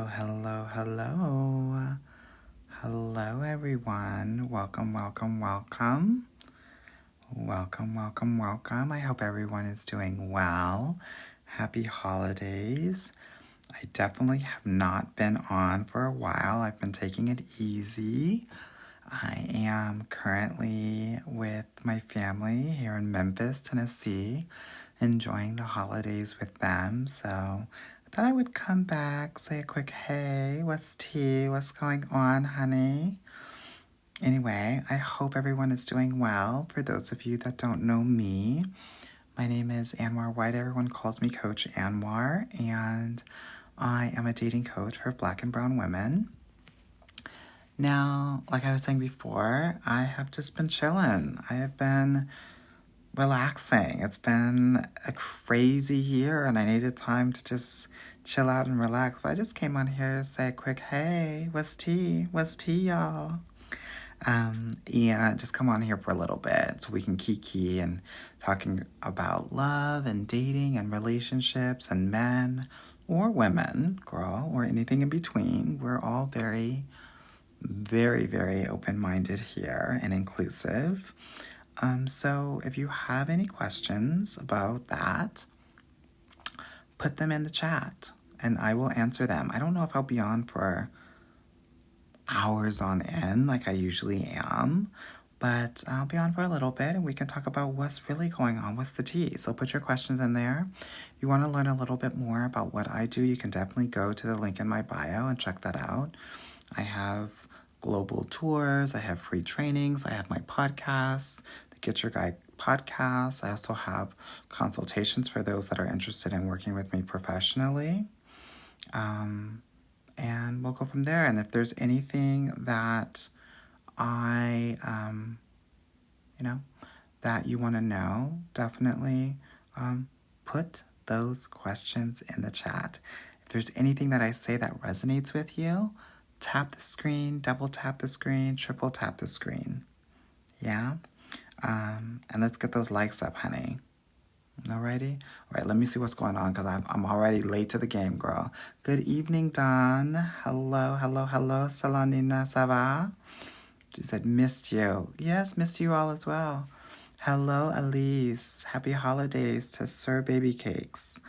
Hello, hello. Hello, everyone. Welcome, welcome, welcome. Welcome, welcome, welcome. I hope everyone is doing well. Happy holidays. I definitely have not been on for a while. I've been taking it easy. I am currently with my family here in Memphis, Tennessee, enjoying the holidays with them. So I thought I would come back, say a quick hey, what's tea? What's going on, honey? Anyway, I hope everyone is doing well. For those of you that don't know me, my name is Anwar White. Everyone calls me Coach Anwar, and I am a dating coach for Black and brown women. Now, like I was saying before, I have just been chilling. I have been relaxing. It's been a crazy year and I needed time to just chill out and relax. But I just came on here to say a quick, hey, what's tea? What's tea, y'all? Just come on here for a little bit so we can kiki and talking about love and dating and relationships and men or women, girl, or anything in between. We're all very, very open-minded here and inclusive. So if you have any questions about that, put them in the chat and I will answer them. I don't know if I'll be on for hours on end like I usually am, but I'll be on for a little bit and we can talk about what's really going on. What's the tea? So put your questions in there. If you want to learn a little bit more about what I do, you can definitely go to the link in my bio and check that out. I have global tours, I have free trainings, I have my podcasts, the Get Your Guide podcast. I also have consultations for those that are interested in working with me professionally. And we'll go from there. And if there's anything that that you want to know, definitely put those questions in the chat. If there's anything that I say that resonates with you, tap the screen, double tap the screen, triple tap the screen. Yeah? And let's get those likes up, honey. Alrighty? All right, let me see what's going on because I'm already late to the game, girl. Good evening, Dawn. Hello, Salanina, ça va? She said, missed you. Yes, missed you all as well. Hello, Elise. Happy holidays to Sir Baby Cakes.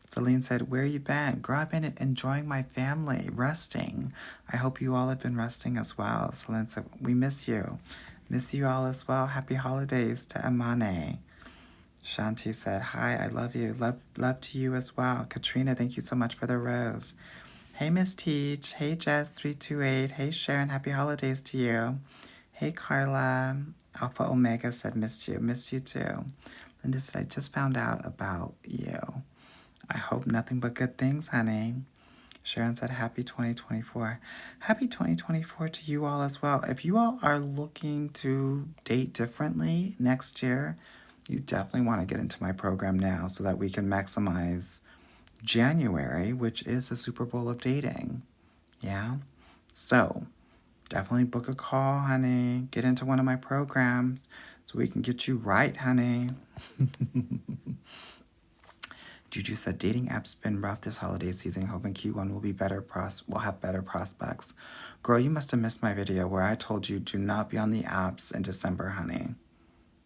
Celine said, where you been? Girl, I've been enjoying my family, resting. I hope you all have been resting as well. Celine said, we miss you. Miss you all as well. Happy holidays to Amane. Shanti said, hi, I love you. Love to you as well. Katrina, thank you so much for the rose. Hey, Miss Teach. Hey, Jazz328. Hey, Sharon, happy holidays to you. Hey, Carla. Alpha Omega said, missed you. Missed you too. Linda said, I just found out about you. I hope nothing but good things, honey. Sharon said, happy 2024. Happy 2024 to you all as well. If you all are looking to date differently next year, you definitely want to get into my program now so that we can maximize January, which is the Super Bowl of dating. Yeah? So, definitely book a call, honey. Get into one of my programs so we can get you right, honey. Juju said, dating apps been rough this holiday season. Hoping Q1 will be better. Will have better prospects. Girl, you must have missed my video where I told you do not be on the apps in December, honey.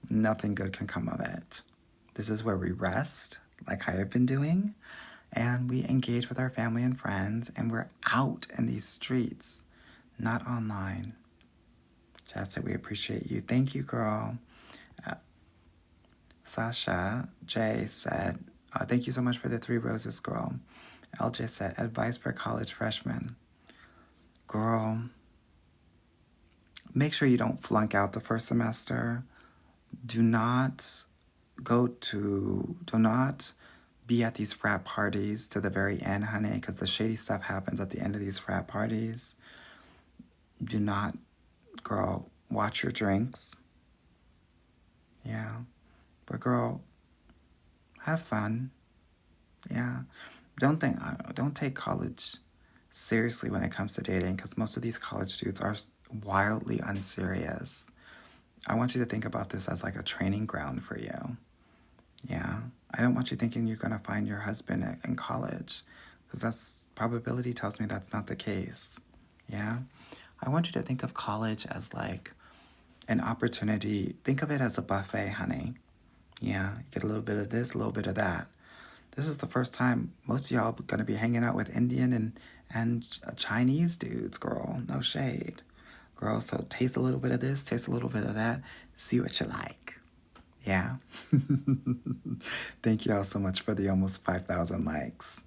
Nothing good can come of it. This is where we rest, like I have been doing, and we engage with our family and friends, and we're out in these streets, not online. Jazz said, we appreciate you. Thank you, girl. Sasha J said, thank you so much for the 3 roses, girl. LJ said, advice for college freshmen. Girl, make sure you don't flunk out the first semester. Do not be at these frat parties to the very end, honey, because the shady stuff happens at the end of these frat parties. Do not, girl, watch your drinks. Yeah. But girl, have fun. Yeah. Don't take college seriously when it comes to dating, because most of these college dudes are wildly unserious. I want you to think about this as like a training ground for you. Yeah. I don't want you thinking you're going to find your husband in college, because that's probability tells me that's not the case. Yeah? I want you to think of college as like an opportunity. Think of it as a buffet, honey. Yeah, you get a little bit of this, a little bit of that. This is the first time most of y'all are going to be hanging out with Indian and Chinese dudes, girl. No shade. Girl, so taste a little bit of this, taste a little bit of that, see what you like. Yeah? Thank you all so much for the almost 5,000 likes.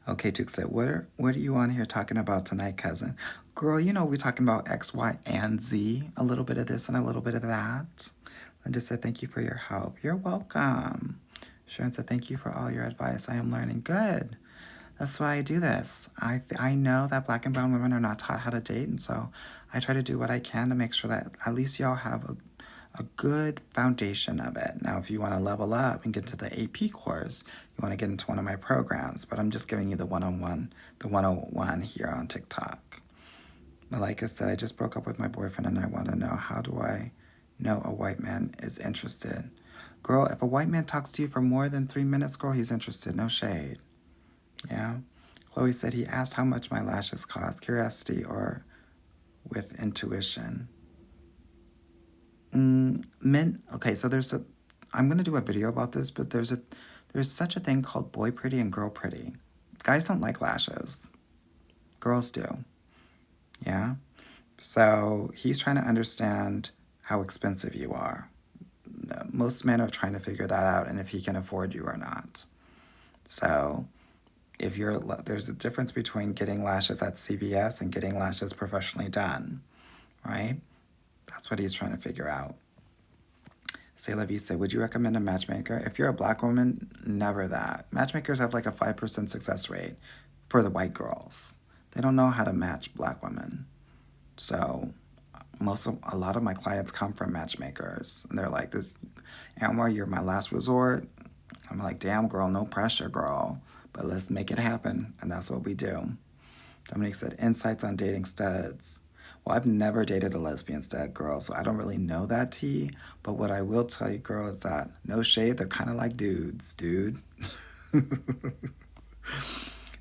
Okay, Duke said, what are you on here talking about tonight, cousin? Girl, you know we're talking about X, Y, and Z. A little bit of this and a little bit of that. Linda said, thank you for your help. You're welcome. Sharon said, thank you for all your advice. I am learning. Good. That's why I do this. I know that Black and brown women are not taught how to date, and so I try to do what I can to make sure that at least y'all have a good foundation of it. Now, if you want to level up and get to the AP course, you want to get into one of my programs, but I'm just giving you the one-on-one, the 101 here on TikTok. But like I said, I just broke up with my boyfriend and I want to know, how do I know a white man is interested? Girl, if a white man talks to you for more than 3 minutes, girl, he's interested. No shade. Yeah? Chloe said he asked how much my lashes cost. Curiosity or with intuition? Men, okay, so I'm going to do a video about this, but there's such a thing called boy pretty and girl pretty. Guys don't like lashes. Girls do. Yeah? So he's trying to understand how expensive you are. Most men are trying to figure that out and if he can afford you or not. So there's a difference between getting lashes at CVS and getting lashes professionally done, right? That's what he's trying to figure out. Sayla V said, would you recommend a matchmaker? If you're a black woman, never that. Matchmakers have like a 5% success rate for the white girls. They don't know how to match black women. So a lot of my clients come from matchmakers. And they're like, this, Anwar, you're my last resort. I'm like, damn, girl, no pressure, girl. But let's make it happen. And that's what we do. Dominique said, insights on dating studs. Well, I've never dated a lesbian stud, girl, so I don't really know that tea. But what I will tell you, girl, is that no shade, they're kind of like dudes, dude.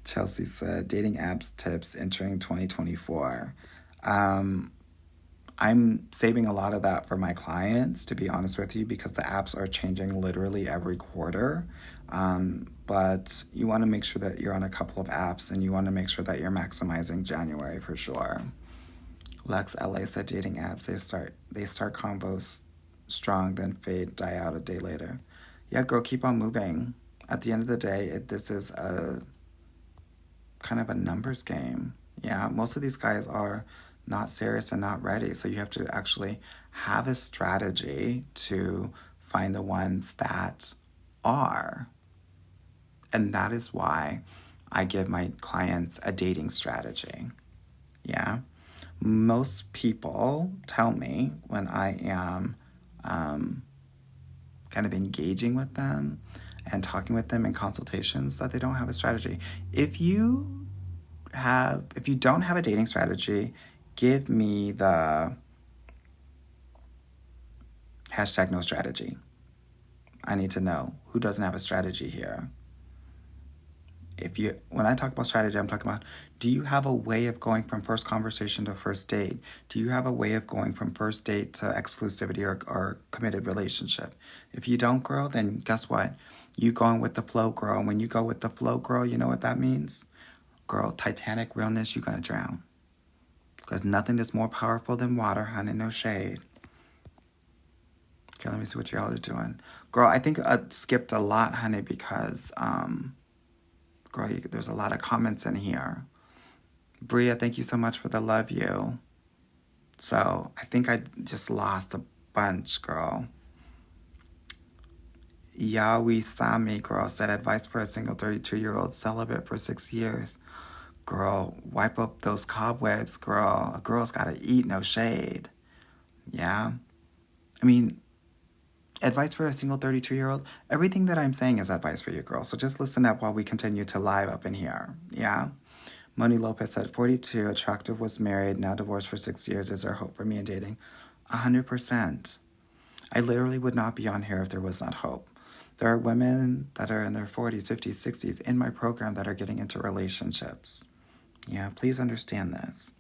Chelsea said, dating apps tips entering 2024. I'm saving a lot of that for my clients, to be honest with you, because the apps are changing literally every quarter. But you want to make sure that you're on a couple of apps and you want to make sure that you're maximizing January for sure. Lex LA said dating apps, they start convos strong, then fade, die out a day later. Yeah, girl, keep on moving. At the end of the day, this is a kind of a numbers game. Yeah, most of these guys are not serious and not ready. So you have to actually have a strategy to find the ones that are. And that is why I give my clients a dating strategy. Yeah. Most people tell me when I am kind of engaging with them and talking with them in consultations that they don't have a strategy. If you don't have a dating strategy, give me the hashtag no strategy. I need to know who doesn't have a strategy here. When I talk about strategy, I'm talking about, do you have a way of going from first conversation to first date? Do you have a way of going from first date to exclusivity or committed relationship? If you don't, girl, then guess what? You going with the flow, girl. And when you go with the flow, girl, you know what that means? Girl, Titanic realness, you're going to drown. Because nothing is more powerful than water, honey, no shade. Okay, let me see what y'all are doing. Girl, I think I skipped a lot, honey, because... Girl, there's a lot of comments in here. Bria, thank you so much for the love you. So I think I just lost a bunch, girl. Yawi Sami, girl, said advice for a single 32-year-old celibate for 6 years. Girl, wipe up those cobwebs, girl. A girl's got to eat, no shade. Yeah? I mean, advice for a single 32-year-old, everything that I'm saying is advice for you, girl. So just listen up while we continue to live up in here. Yeah? Moni Lopez said, 42, attractive, was married, now divorced for 6 years. Is there hope for me in dating? 100%. I literally would not be on here if there was not hope. There are women that are in their 40s, 50s, 60s in my program that are getting into relationships. Yeah, please understand this.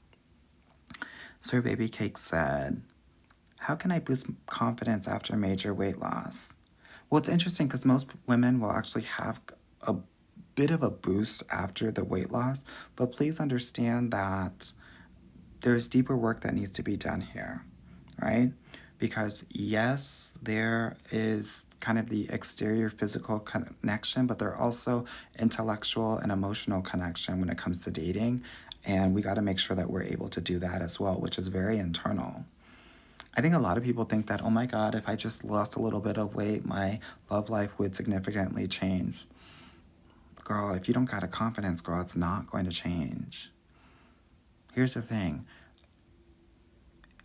Sir Baby Cake said, how can I boost confidence after major weight loss? Well, it's interesting because most women will actually have a bit of a boost after the weight loss, but please understand that there's deeper work that needs to be done here, right? Because yes, there is kind of the exterior physical connection, but there are also intellectual and emotional connection when it comes to dating. And we got to make sure that we're able to do that as well, which is very internal. I think a lot of people think that, oh my God, if I just lost a little bit of weight, my love life would significantly change. Girl, if you don't got a confidence, girl, it's not going to change. Here's the thing.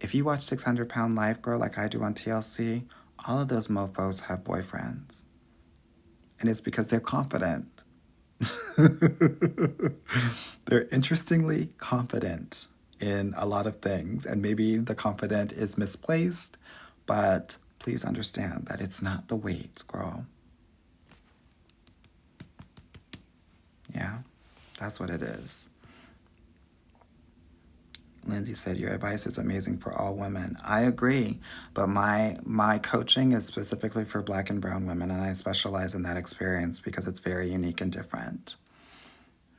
If you watch 600 Pound Life, girl, like I do on TLC, all of those mofos have boyfriends. And it's because they're confident. They're interestingly confident in a lot of things. And maybe the confident is misplaced, but please understand that it's not the weight, girl. Yeah, that's what it is. Lindsay said, your advice is amazing for all women. I agree, but my coaching is specifically for Black and brown women, and I specialize in that experience because it's very unique and different.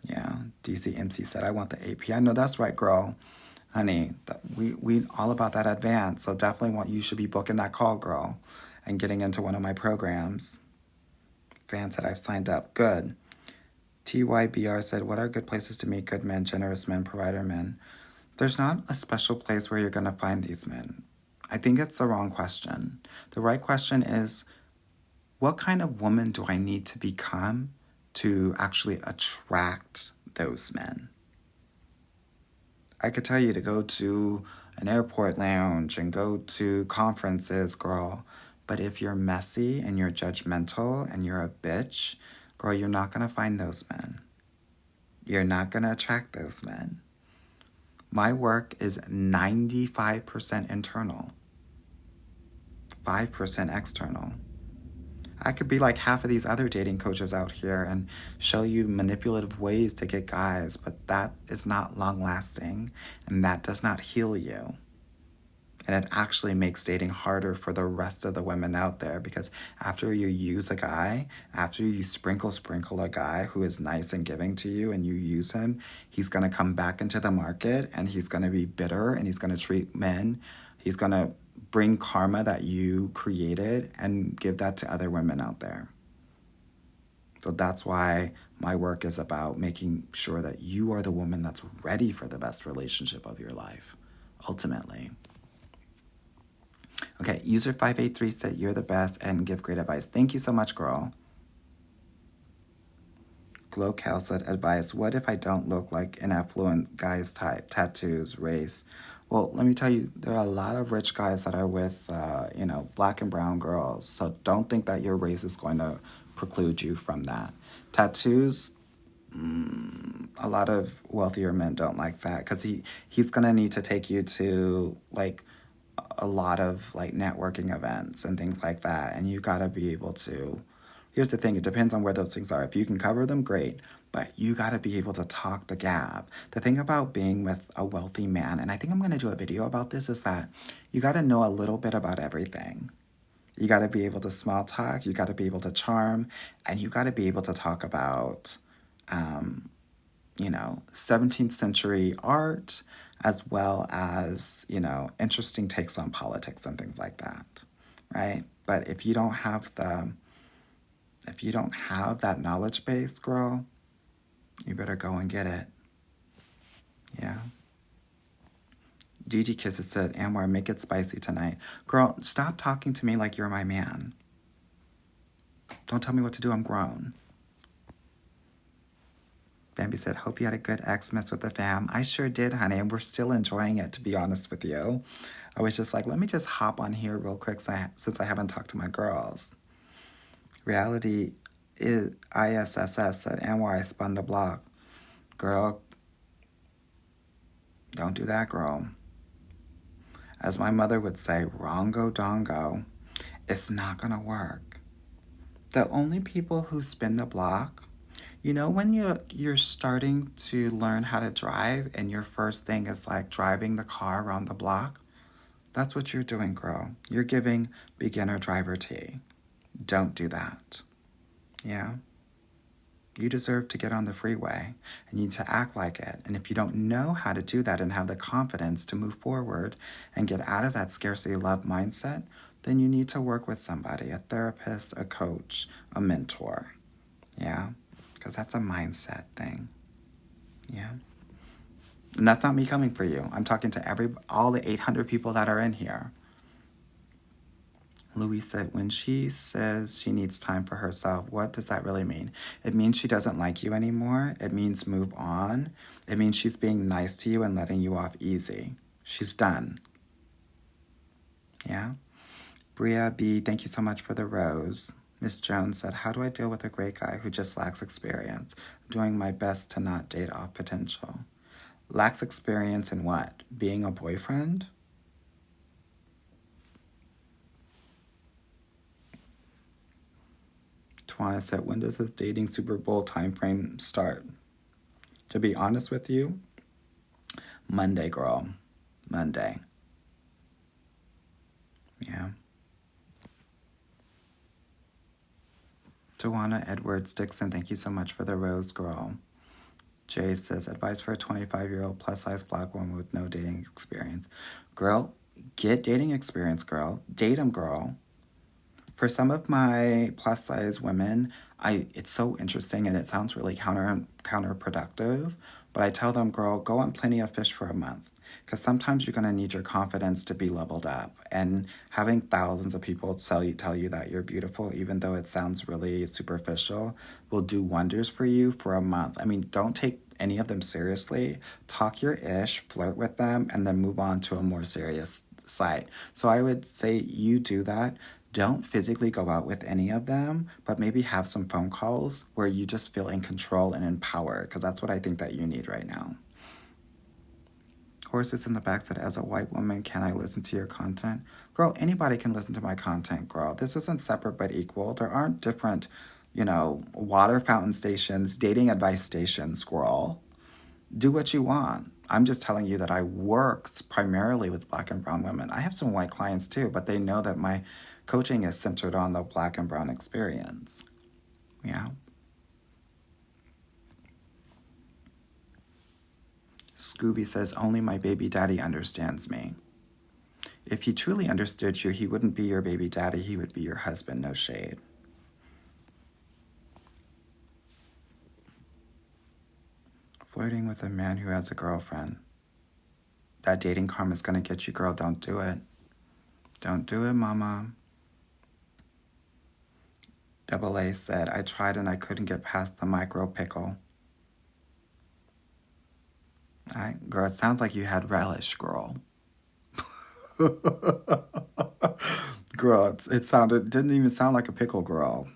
Yeah, DCMC said, I want the API. No, that's right, girl. Honey, we all about that advance, so definitely you should be booking that call, girl, and getting into one of my programs. Fan said, I've signed up. Good. TYBR said, what are good places to meet good men, generous men, provider men? There's not a special place where you're going to find these men. I think it's the wrong question. The right question is, what kind of woman do I need to become to actually attract those men? I could tell you to go to an airport lounge and go to conferences, girl. But if you're messy and you're judgmental and you're a bitch, girl, you're not going to find those men. You're not going to attract those men. My work is 95% internal, 5% external. I could be like half of these other dating coaches out here and show you manipulative ways to get guys, but that is not long lasting and that does not heal you. And it actually makes dating harder for the rest of the women out there because after you use a guy, after you sprinkle a guy who is nice and giving to you and you use him, he's going to come back into the market and he's going to be bitter and he's going to treat men. He's going to bring karma that you created and give that to other women out there. So that's why my work is about making sure that you are the woman that's ready for the best relationship of your life, ultimately. Okay, user 583 said you're the best and give great advice. Thank you so much, girl. Glow Cal said advice. What if I don't look like an affluent guy's type? Tattoos, race. Well, let me tell you, there are a lot of rich guys that are with, Black and brown girls. So don't think that your race is going to preclude you from that. Tattoos, a lot of wealthier men don't like that because he's going to need to take you to, like, a lot of like networking events and things like that. And you got to be able to, here's the thing, it depends on where those things are. If you can cover them, great. But you got to be able to talk the gab. The thing about being with a wealthy man, and I think I'm going to do a video about this, is that you got to know a little bit about everything. You got to be able to small talk. You got to be able to charm. And you got to be able to talk about, 17th century art, as well as, interesting takes on politics and things like that, right? But if you don't have that knowledge base, girl, you better go and get it. Yeah. Gigi Kisses said, Anwar, make it spicy tonight. Girl, stop talking to me like you're my man. Don't tell me what to do, I'm grown. Bambi said, hope you had a good Xmas with the fam. I sure did, honey, and we're still enjoying it, to be honest with you. I was just like, let me just hop on here real quick since I haven't talked to my girls. Reality is ISSS said, Anwar, I spun the block. Girl, don't do that, girl. As my mother would say, wrongo dongo. It's not going to work. The only people who spin the block, you know, when you're starting to learn how to drive and your first thing is like driving the car around the block, that's what you're doing, girl. You're giving beginner driver tea. Don't do that. Yeah? You deserve to get on the freeway and you need to act like it. And if you don't know how to do that and have the confidence to move forward and get out of that scarcity love mindset, then you need to work with somebody, a therapist, a coach, a mentor. Yeah? Because that's a mindset thing. Yeah? And that's not me coming for you. I'm talking to all the 800 people that are in here. Louise said, when she says she needs time for herself, what does that really mean? It means she doesn't like you anymore. It means move on. It means she's being nice to you and letting you off easy. She's done. Yeah? Bria B, thank you so much for the rose. Miss Jones said, how do I deal with a great guy who just lacks experience? I'm doing my best to not date off potential. Lacks experience in what? Being a boyfriend? Tawana said, when does this dating Super Bowl timeframe start? To be honest with you, Monday, girl. Monday. Yeah. Tawana Edwards Dixon, thank you so much for the rose, girl. Jay says, advice for a 25-year-old plus-size black woman with no dating experience. Girl, get dating experience, girl. Date 'em, girl. For some of my plus-size women, it's so interesting and it sounds really counterproductive, but I tell them, girl, go on Plenty of Fish for a month. Because sometimes you're going to need your confidence to be leveled up. And having thousands of people tell you that you're beautiful, even though it sounds really superficial, will do wonders for you for a month. I mean, don't take any of them seriously. Talk your ish, flirt with them, and then move on to a more serious side. So I would say you do that. Don't physically go out with any of them, but maybe have some phone calls where you just feel in control and empowered, because that's what I think that you need right now. Horses in the back said, as a white woman, can I listen to your content? Girl, anybody can listen to my content, girl. This isn't separate but equal. There aren't different, water fountain stations, dating advice stations, girl. Do what you want. I'm just telling you that I work primarily with black and brown women. I have some white clients too, but they know that my coaching is centered on the black and brown experience. Yeah. Scooby says, only my baby daddy understands me. If he truly understood you, he wouldn't be your baby daddy. He would be your husband, no shade. Flirting with a man who has a girlfriend. That dating karma is going to get you, girl. Don't do it. Don't do it, mama. Double A said, I tried and I couldn't get past the micro pickle. Girl, it sounds like you had relish, girl. Girl, didn't even sound like a pickle, girl.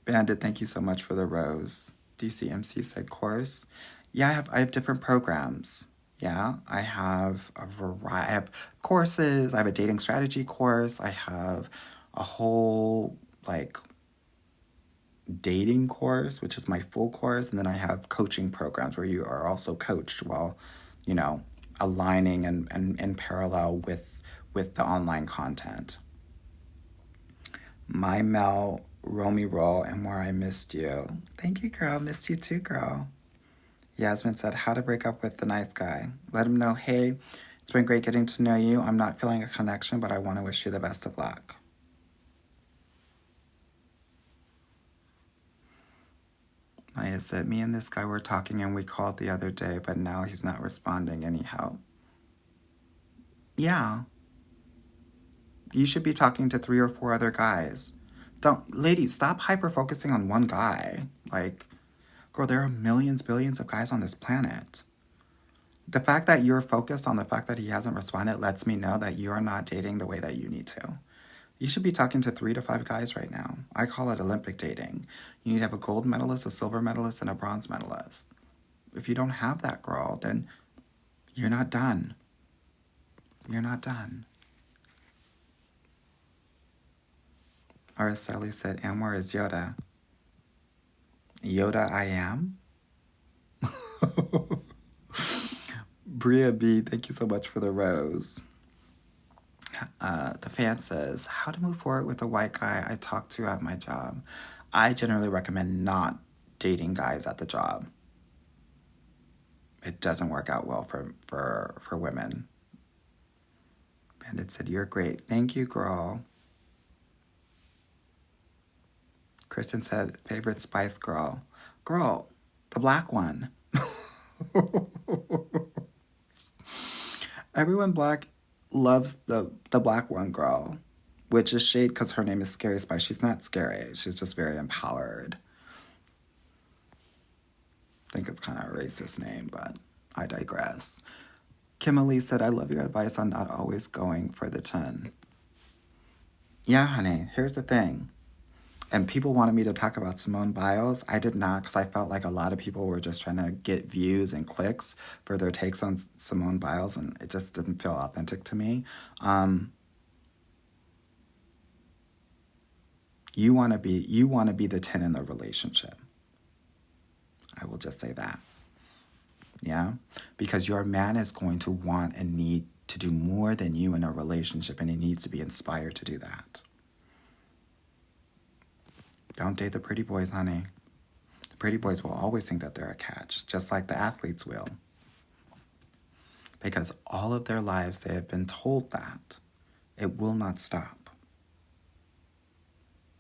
Bandit, thank you so much for the rose. DCMC said course. Yeah, I have different programs. Yeah, I have a variety. I have courses. I have a dating strategy course. I have a whole dating course, which is my full course, and then I have coaching programs where you are also coached while, aligning and in parallel with the online content. My Mel Romy Roll and Where I Missed You. Thank you, girl. Missed you too, girl. Yasmin said, how to break up with the nice guy. Let him know, hey, it's been great getting to know you. I'm not feeling a connection, but I want to wish you the best of luck. Maya said, me and this guy were talking and we called the other day, but now he's not responding anyhow. Yeah. You should be talking to 3 or 4 other guys. Ladies, stop hyper-focusing on one guy. Girl, there are millions, billions of guys on this planet. The fact that you're focused on the fact that he hasn't responded lets me know that you're not dating the way that you need to. You should be talking to 3 to 5 guys right now. I call it Olympic dating. You need to have a gold medalist, a silver medalist, and a bronze medalist. If you don't have that, girl, then you're not done. You're not done. Araceli said, and where is Yoda? Yoda I am? Bria B, thank you so much for the rose. The fan says, how to move forward with a white guy I talk to at my job. I generally recommend not dating guys at the job. It doesn't work out well for women. Bandit said, you're great. Thank you, girl. Kristen said, favorite Spice Girl. Girl, the black one. Everyone black loves the black one, girl. Which is shade because her name is Scary Spice. She's not scary. She's just very empowered. I think it's kind of a racist name, but I digress. Kimberly said, I love your advice on not always going for the 10. Yeah, honey, here's the thing. And people wanted me to talk about Simone Biles. I did not because I felt like a lot of people were just trying to get views and clicks for their takes on Simone Biles, and it just didn't feel authentic to me. You want to be the 10 in the relationship. I will just say that. Yeah? Because your man is going to want and need to do more than you in a relationship, and he needs to be inspired to do that. Don't date the pretty boys, honey. The pretty boys will always think that they're a catch, just like the athletes will. Because all of their lives they have been told that. It will not stop.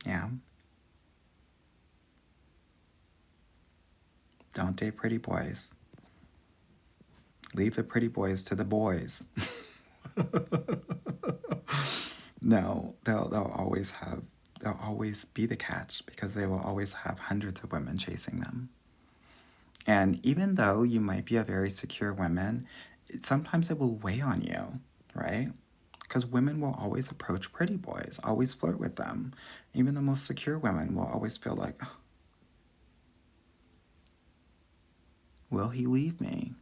Yeah? Don't date pretty boys. Leave the pretty boys to the boys. No, they'll always be the catch because they will always have hundreds of women chasing them. And even though you might be a very secure woman, sometimes it will weigh on you, right? Because women will always approach pretty boys, always flirt with them. Even the most secure women will always feel like, will he leave me?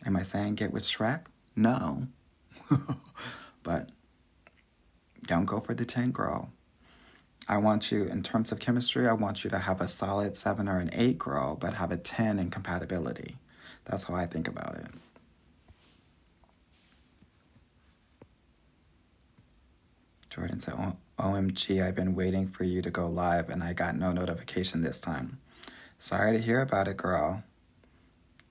Am I saying get with Shrek? No. But don't go for the 10, girl. I want you, in terms of chemistry, I want you to have a solid 7 or an 8, girl, but have a 10 in compatibility. That's how I think about it. Jordan said, OMG, I've been waiting for you to go live, and I got no notification this time. Sorry to hear about it, girl.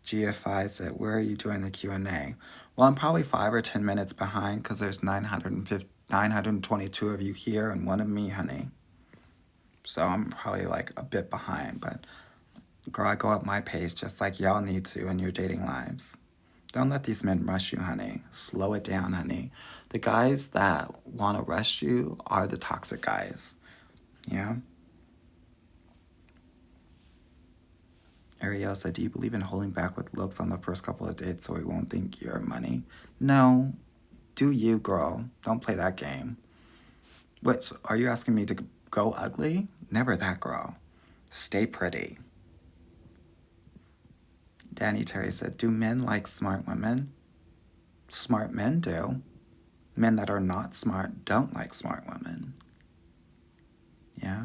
GFI said, where are you doing the Q&A? Well, I'm probably 5 or 10 minutes behind because there's 922 of you here and 1 of me, honey. So I'm probably like a bit behind, but girl, I go up my pace just like y'all need to in your dating lives. Don't let these men rush you, honey. Slow it down, honey. The guys that want to rush you are the toxic guys. Yeah? Ariel said, do you believe in holding back with looks on the first couple of dates so he won't think you're money? No. Do you, girl. Don't play that game. What, are you asking me to go ugly? Never that, girl. Stay pretty. Danny Terry said, do men like smart women? Smart men do. Men that are not smart don't like smart women. Yeah?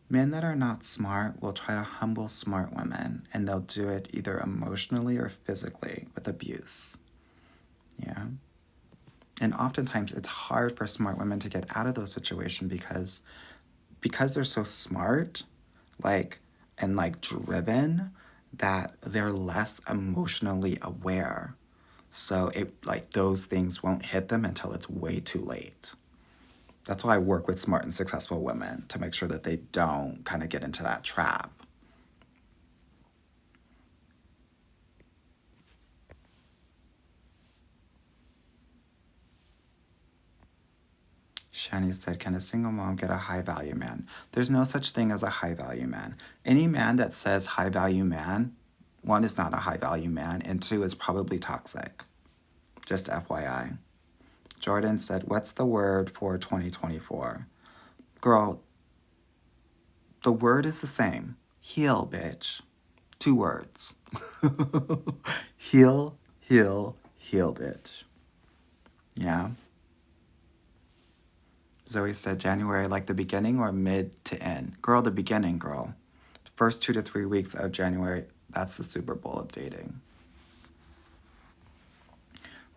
Men that are not smart will try to humble smart women, and they'll do it either emotionally or physically with abuse. Yeah? And oftentimes it's hard for smart women to get out of those situations because they're so smart, and driven, that they're less emotionally aware. So those things won't hit them until it's way too late. That's why I work with smart and successful women, to make sure that they don't kind of get into that trap. Shani said, can a single mom get a high-value man? There's no such thing as a high-value man. Any man that says high-value man, 1, is not a high-value man, and 2, is probably toxic. Just FYI. Jordan said, what's the word for 2024? Girl, the word is the same. Heal, bitch. 2 words. Heal, heal, heal, bitch. Yeah? Zoe said January, like the beginning or mid to end? Girl, the beginning, girl. First 2 to 3 weeks of January, that's the Super Bowl of dating.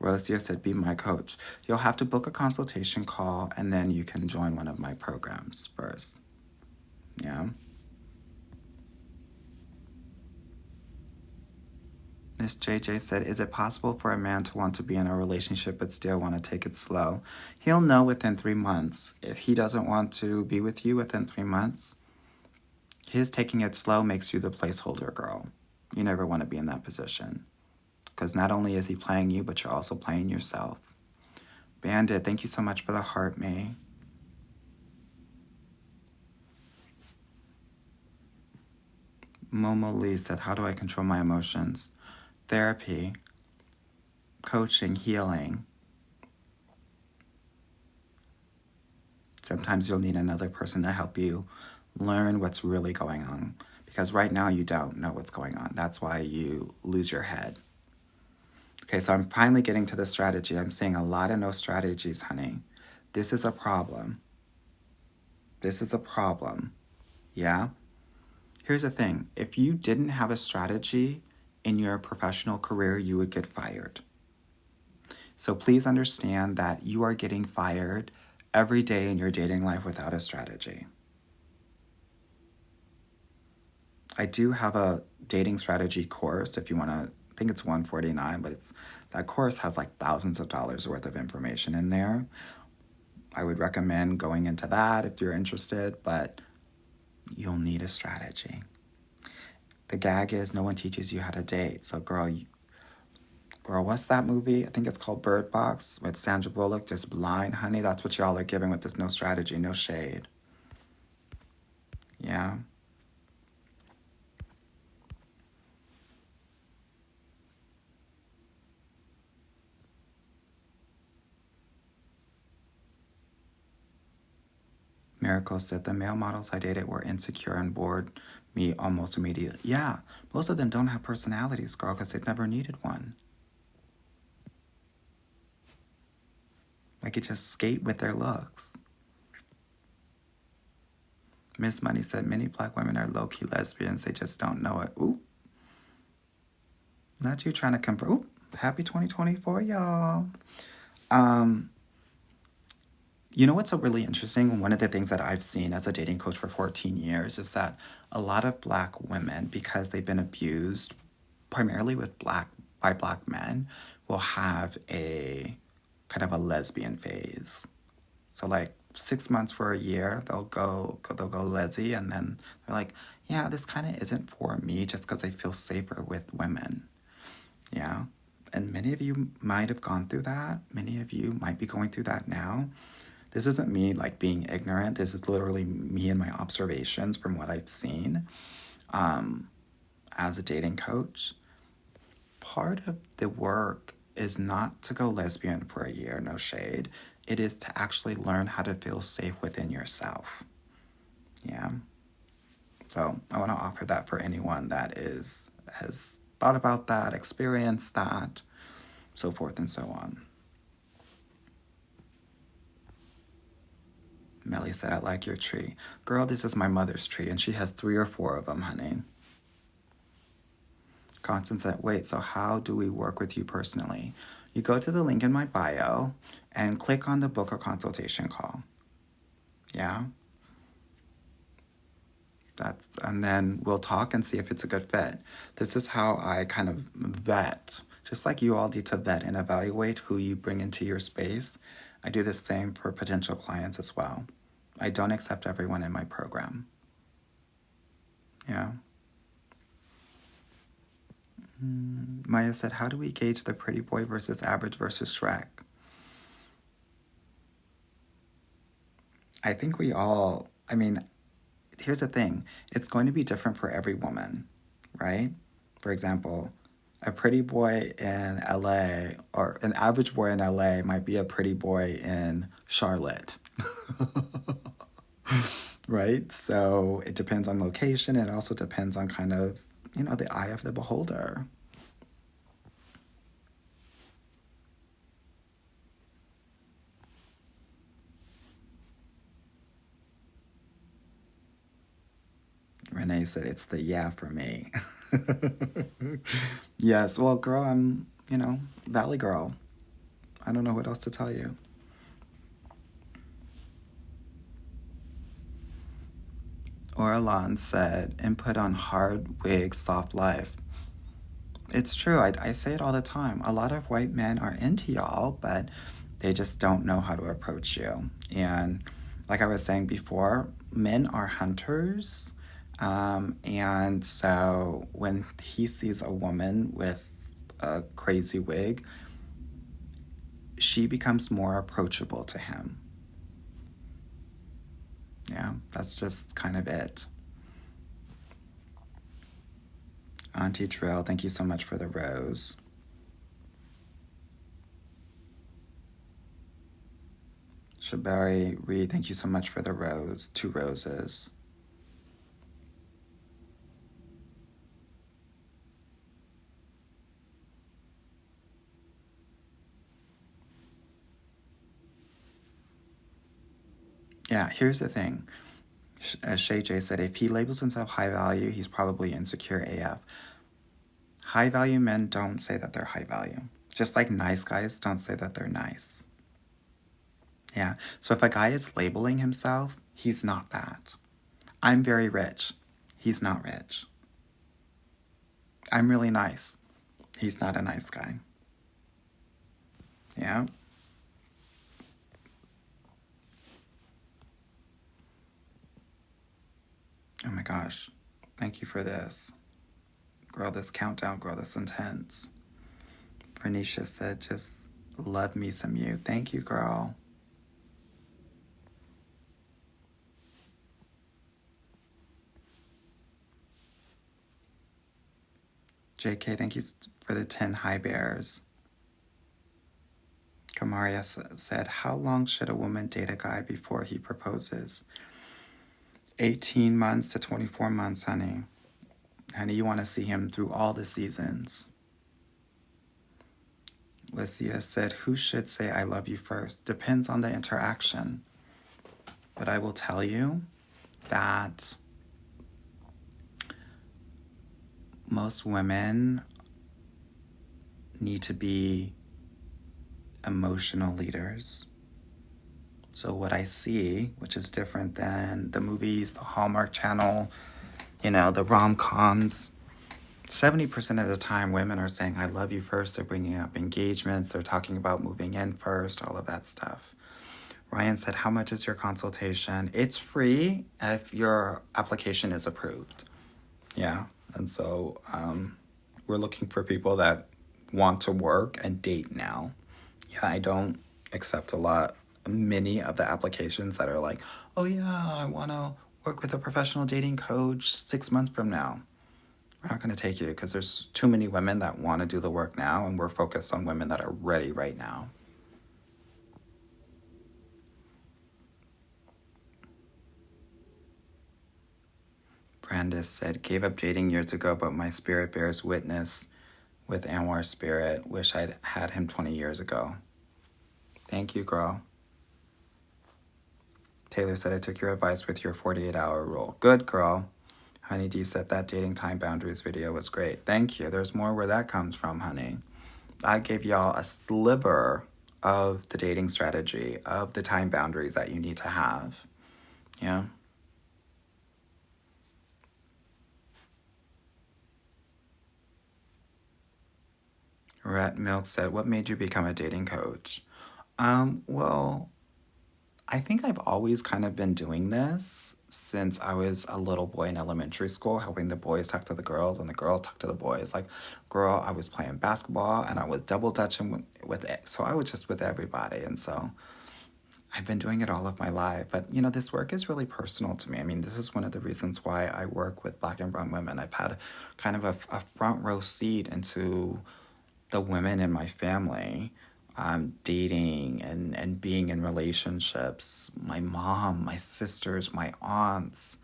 Rosia said, be my coach. You'll have to book a consultation call and then you can join one of my programs first. Yeah. Miss JJ said, is it possible for a man to want to be in a relationship but still want to take it slow? He'll know within 3 months. If he doesn't want to be with you within 3 months, his taking it slow makes you the placeholder girl. You never want to be in that position. Because not only is he playing you, but you're also playing yourself. Bandit, thank you so much for the heart, May. Momo Lee said, how do I control my emotions? Therapy, coaching, healing. Sometimes you'll need another person to help you learn what's really going on. Because right now you don't know what's going on. That's why you lose your head. Okay, so I'm finally getting to the strategy. I'm seeing a lot of no strategies, honey. This is a problem. This is a problem. Yeah? Here's the thing. If you didn't have a strategy in your professional career, you would get fired. So please understand that you are getting fired every day in your dating life without a strategy. I do have a dating strategy course if you want to. I think it's $149, but that course has like thousands of dollars worth of information in there. I would recommend going into that if you're interested, but you'll need a strategy. The gag is no one teaches you how to date. So girl, what's that movie? I think it's called Bird Box with Sandra Bullock, just blind, honey. That's what y'all are giving with this no strategy, no shade. Yeah. Miracle said, the male models I dated were insecure and bored me almost immediately. Yeah, most of them don't have personalities, girl, because they've never needed one. Like, it just skate with their looks. Miss Money said, many black women are low-key lesbians. They just don't know it. Ooh. Not you trying to convert. Ooh, happy 2024, y'all. You know what's so really interesting? One of the things that I've seen as a dating coach for 14 years is that a lot of black women, because they've been abused primarily by black men, will have a kind of a lesbian phase. So like 6 months for a year, they'll go lesy, and then they're like, yeah, this kind of isn't for me just because I feel safer with women. Yeah. And many of you might have gone through that. Many of you might be going through that now. This isn't me like being ignorant. This is literally me and my observations from what I've seen as a dating coach. Part of the work is not to go lesbian for a year, no shade. It is to actually learn how to feel safe within yourself. Yeah. So I want to offer that for anyone that has thought about that, experienced that, so forth and so on. Melly said, I like your tree. Girl, this is my mother's tree, and she has 3 or 4 of them, honey. Constance said, wait, so how do we work with you personally? You go to the link in my bio and click on the book a consultation call. Yeah? And then we'll talk and see if it's a good fit. This is how I kind of vet. Just like you all need to vet and evaluate who you bring into your space, I do the same for potential clients as well. I don't accept everyone in my program. Yeah. Maya said, how do we gauge the pretty boy versus average versus Shrek? I think here's the thing. It's going to be different for every woman, right? For example, a pretty boy in LA or an average boy in LA might be a pretty boy in Charlotte. Right? So it depends on location. It also depends on kind of, the eye of the beholder. Renee said it's the yeah for me. Yes, well, girl, I'm, Valley girl. I don't know what else to tell you. Orlan said, input on hard wig, soft life. It's true. I say it all the time. A lot of white men are into y'all, but they just don't know how to approach you. And like I was saying before, men are hunters. And so when he sees a woman with a crazy wig, she becomes more approachable to him. Yeah, that's just kind of it. Auntie Trill, thank you so much for the rose. Shabari Reed, thank you so much for the rose. 2 roses. Yeah, here's the thing. As Shay J said, if he labels himself high value, he's probably insecure AF. High value men don't say that they're high value. Just like nice guys don't say that they're nice. Yeah. So if a guy is labeling himself, he's not that. I'm very rich. He's not rich. I'm really nice. He's not a nice guy. Yeah. Oh my gosh. Thank you for this. Girl, this countdown, girl, this intense. Bernicia said, just love me some you. Thank you, girl. JK, thank you for the 10 high bears. Kamaria said, how long should a woman date a guy before he proposes? 18 months to 24 months, honey. Honey, you want to see him through all the seasons. Lycia said, who should say I love you first? Depends on the interaction. But I will tell you that most women need to be emotional leaders. So what I see, which is different than the movies, the Hallmark Channel, the rom-coms, 70% of the time women are saying, I love you first. They're bringing up engagements. They're talking about moving in first, all of that stuff. Ryan said, how much is your consultation? It's free if your application is approved. Yeah. And so we're looking for people that want to work and date now. Yeah, I don't accept many of the applications that are like, oh yeah, I want to work with a professional dating coach 6 months from now. We're not going to take you because there's too many women that want to do the work now, and we're focused on women that are ready right now. Brandis said, gave up dating years ago, but my spirit bears witness with Anwar's spirit. Wish I'd had him 20 years ago. Thank you, girl. Taylor said, I took your advice with your 48-hour rule. Good, girl. Honey D said that dating time boundaries video was great. Thank you. There's more where that comes from, honey. I gave y'all a sliver of the dating strategy, of the time boundaries that you need to have. Yeah. Rat Milk said, what made you become a dating coach? Well, I think I've always kind of been doing this since I was a little boy in elementary school, helping the boys talk to the girls and the girls talk to the boys. Like, girl, I was playing basketball and I was double dutching with it. So I was just with everybody. And so I've been doing it all of my life. But, this work is really personal to me. I mean, this is one of the reasons why I work with Black and brown women. I've had kind of a front row seat into the women in my family dating and being in relationships. My mom, my sisters, my aunts.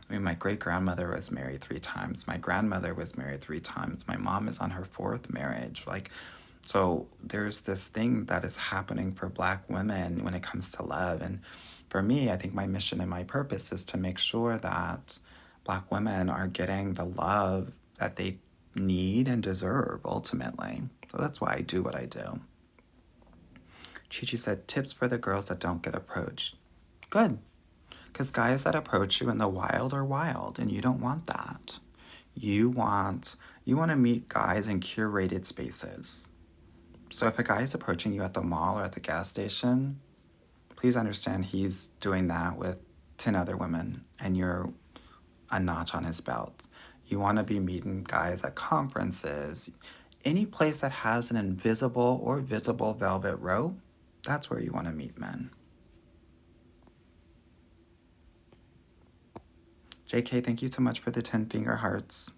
I mean, my great-grandmother was married 3 times. My grandmother was married 3 times. My mom is on her 4th marriage. So there's this thing that is happening for Black women when it comes to love. And for me, I think my mission and my purpose is to make sure that Black women are getting the love that they need and deserve ultimately. So that's why I do what I do. Chi said, tips for the girls that don't get approached. Good. Because guys that approach you in the wild are wild, and you don't want that. You want to meet guys in curated spaces. So if a guy is approaching you at the mall or at the gas station, please understand he's doing that with 10 other women, and you're a notch on his belt. You want to be meeting guys at conferences. Any place that has an invisible or visible velvet rope, that's where you want to meet men. JK, thank you so much for the 10 finger hearts.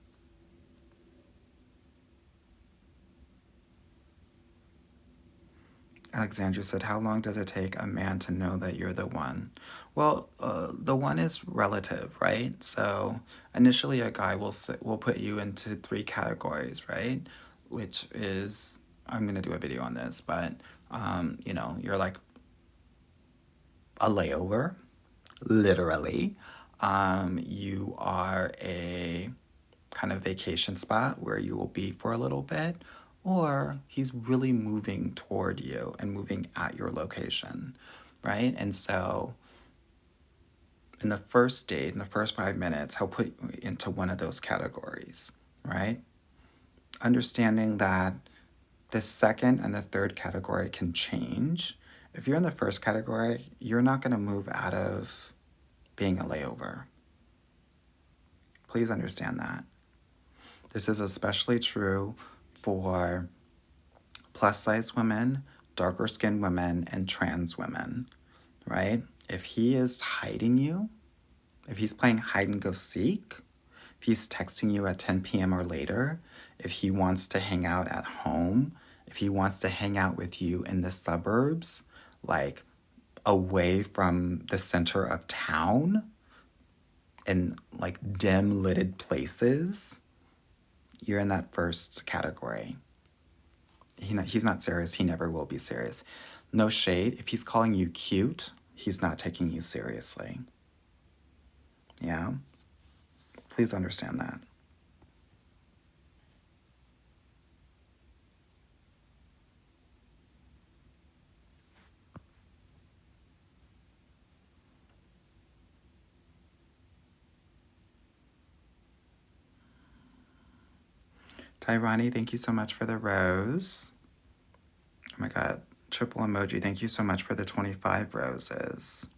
Alexandra said, how long does it take a man to know that you're the one? Well, the one is relative, right? So initially a guy will put you into 3 categories, right? Which is, I'm going to do a video on this, but, you're like a layover, literally. You are a kind of vacation spot where you will be for a little bit, or he's really moving toward you and moving at your location, right? And so in the first date, in the first 5 minutes, he'll put you into one of those categories, right? Understanding that the second and the third category can change. If you're in the first category, you're not going to move out of being a layover. Please understand that. This is especially true for plus-size women, darker-skinned women, and trans women, right? If he is hiding you, if he's playing hide-and-go-seek, if he's texting you at 10 p.m. or later, if he wants to hang out at home, if he wants to hang out with you in the suburbs, like away from the center of town, in like dim-lighted places, you're in that first category. He's not serious. He never will be serious. No shade. If he's calling you cute, he's not taking you seriously. Yeah? Please understand that. Tyrani, thank you so much for the rose. Oh my God. Triple emoji. Thank you so much for the 25 roses.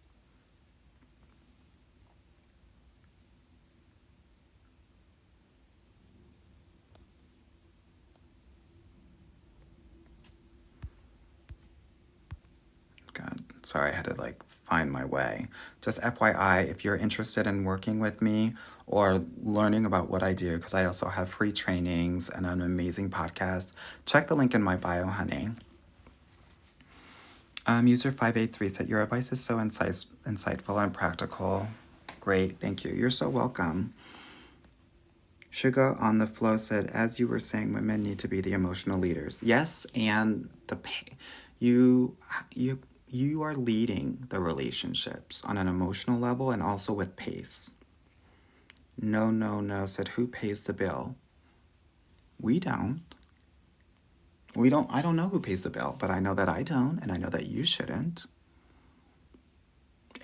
God, sorry, I had to find my way. Just FYI, if you're interested in working with me or learning about what I do, because I also have free trainings and an amazing podcast, check the link in my bio, honey. User 583 said, your advice is so insightful and practical. Great, thank you. You're so welcome. Sugar on the Flow said, as you were saying, women need to be the emotional leaders. Yes, and you are leading the relationships on an emotional level and also with pace. No, said, who pays the bill? We don't. I don't know who pays the bill, but I know that I don't, and I know that you shouldn't.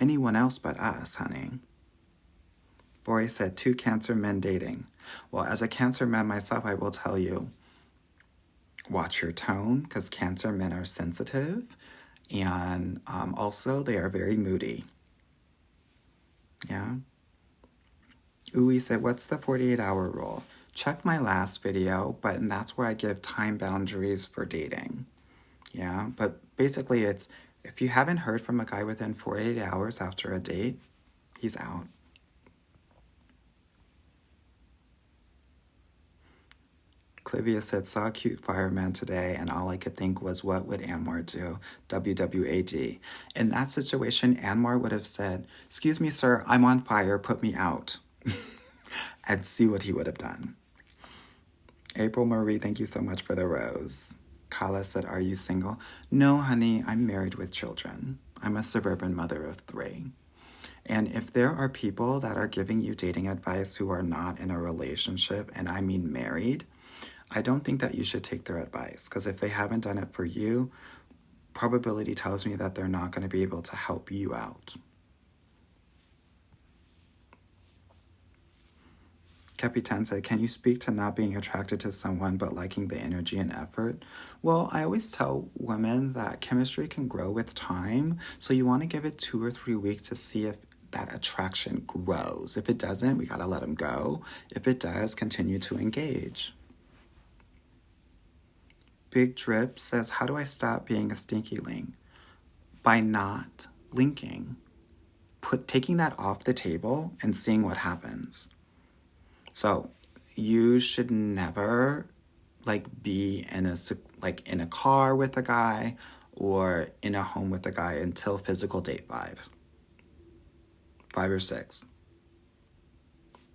Anyone else but us, honey. Boris said, 2 Cancer men dating. Well, as a Cancer man myself, I will tell you, watch your tone, because Cancer men are sensitive, and also they are very moody. Yeah? Uwe said, what's the 48-hour rule? Check my last video, and that's where I give time boundaries for dating. Yeah, but basically it's, if you haven't heard from a guy within 48 hours after a date, he's out. Clivia said, saw a cute fireman today, and all I could think was, what would Anwar do? WWAD. In that situation, Anwar would have said, excuse me, sir, I'm on fire, put me out. And see what he would have done. April Marie, thank you so much for the rose. Kala said, are you single? No, honey, I'm married with children. I'm a suburban mother of 3. And if there are people that are giving you dating advice who are not in a relationship, and I mean married, I don't think that you should take their advice, because if they haven't done it for you, probability tells me that they're not going to be able to help you out. Capitan said, can you speak to not being attracted to someone but liking the energy and effort? Well, I always tell women that chemistry can grow with time, so you want to give it 2 or 3 weeks to see if that attraction grows. If it doesn't, we got to let them go. If it does, continue to engage. Big Drip says, how do I stop being a stinky link? By not linking. Taking that off the table and seeing what happens. So you should never be in a car with a guy or in a home with a guy until physical date 5 or 6.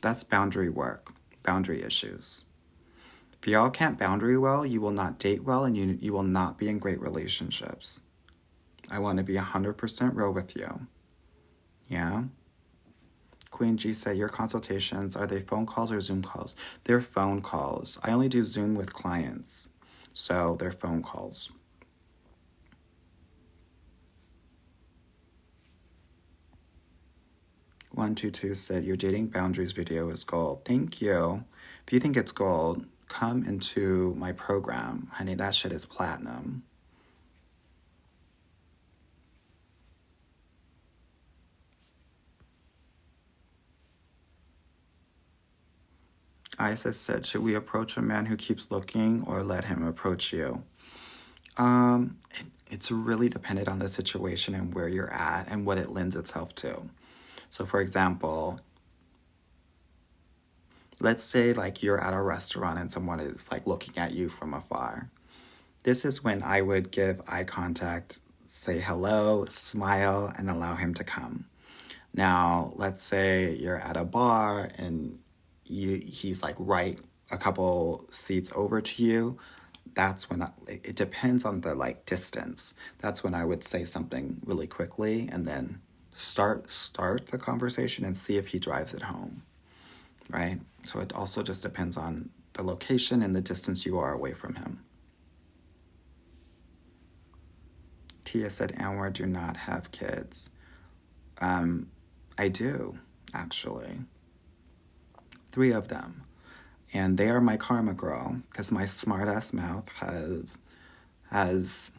That's boundary work, boundary issues. If y'all can't boundary well, you will not date well, and you will not be in great relationships. I want to be 100% real with you. Yeah? Queen G said, your consultations, are they phone calls or Zoom calls? They're phone calls. I only do Zoom with clients, so they're phone calls. One22 said, your dating boundaries video is gold. Thank you. If you think it's gold, come into my program. Honey, that shit is platinum. Isis said, should we approach a man who keeps looking or let him approach you? It's really dependent on the situation and where you're at and what it lends itself to. So for example, let's say you're at a restaurant and someone is looking at you from afar. This is when I would give eye contact, say hello, smile, and allow him to come. Now, let's say you're at a bar and he's right a couple seats over to you. That's when it depends on the distance. That's when I would say something really quickly and then start the conversation and see if he drives it home, right? So it also just depends on the location and the distance you are away from him. Tia said, Anwar, do not have kids. I do, actually. 3 of them. And they are my karma girl, because my smart-ass mouth has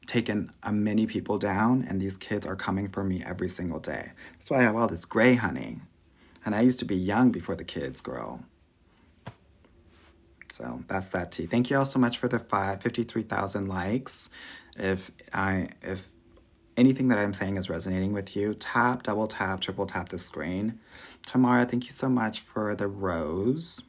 taken many people down, and these kids are coming for me every single day. That's why I have all this gray, honey. And I used to be young before the kids, girl. So that's that tea. Thank you all so much for the 53,000 likes. If anything that I'm saying is resonating with you, tap, double tap, triple tap the screen. Tamara, thank you so much for the rose.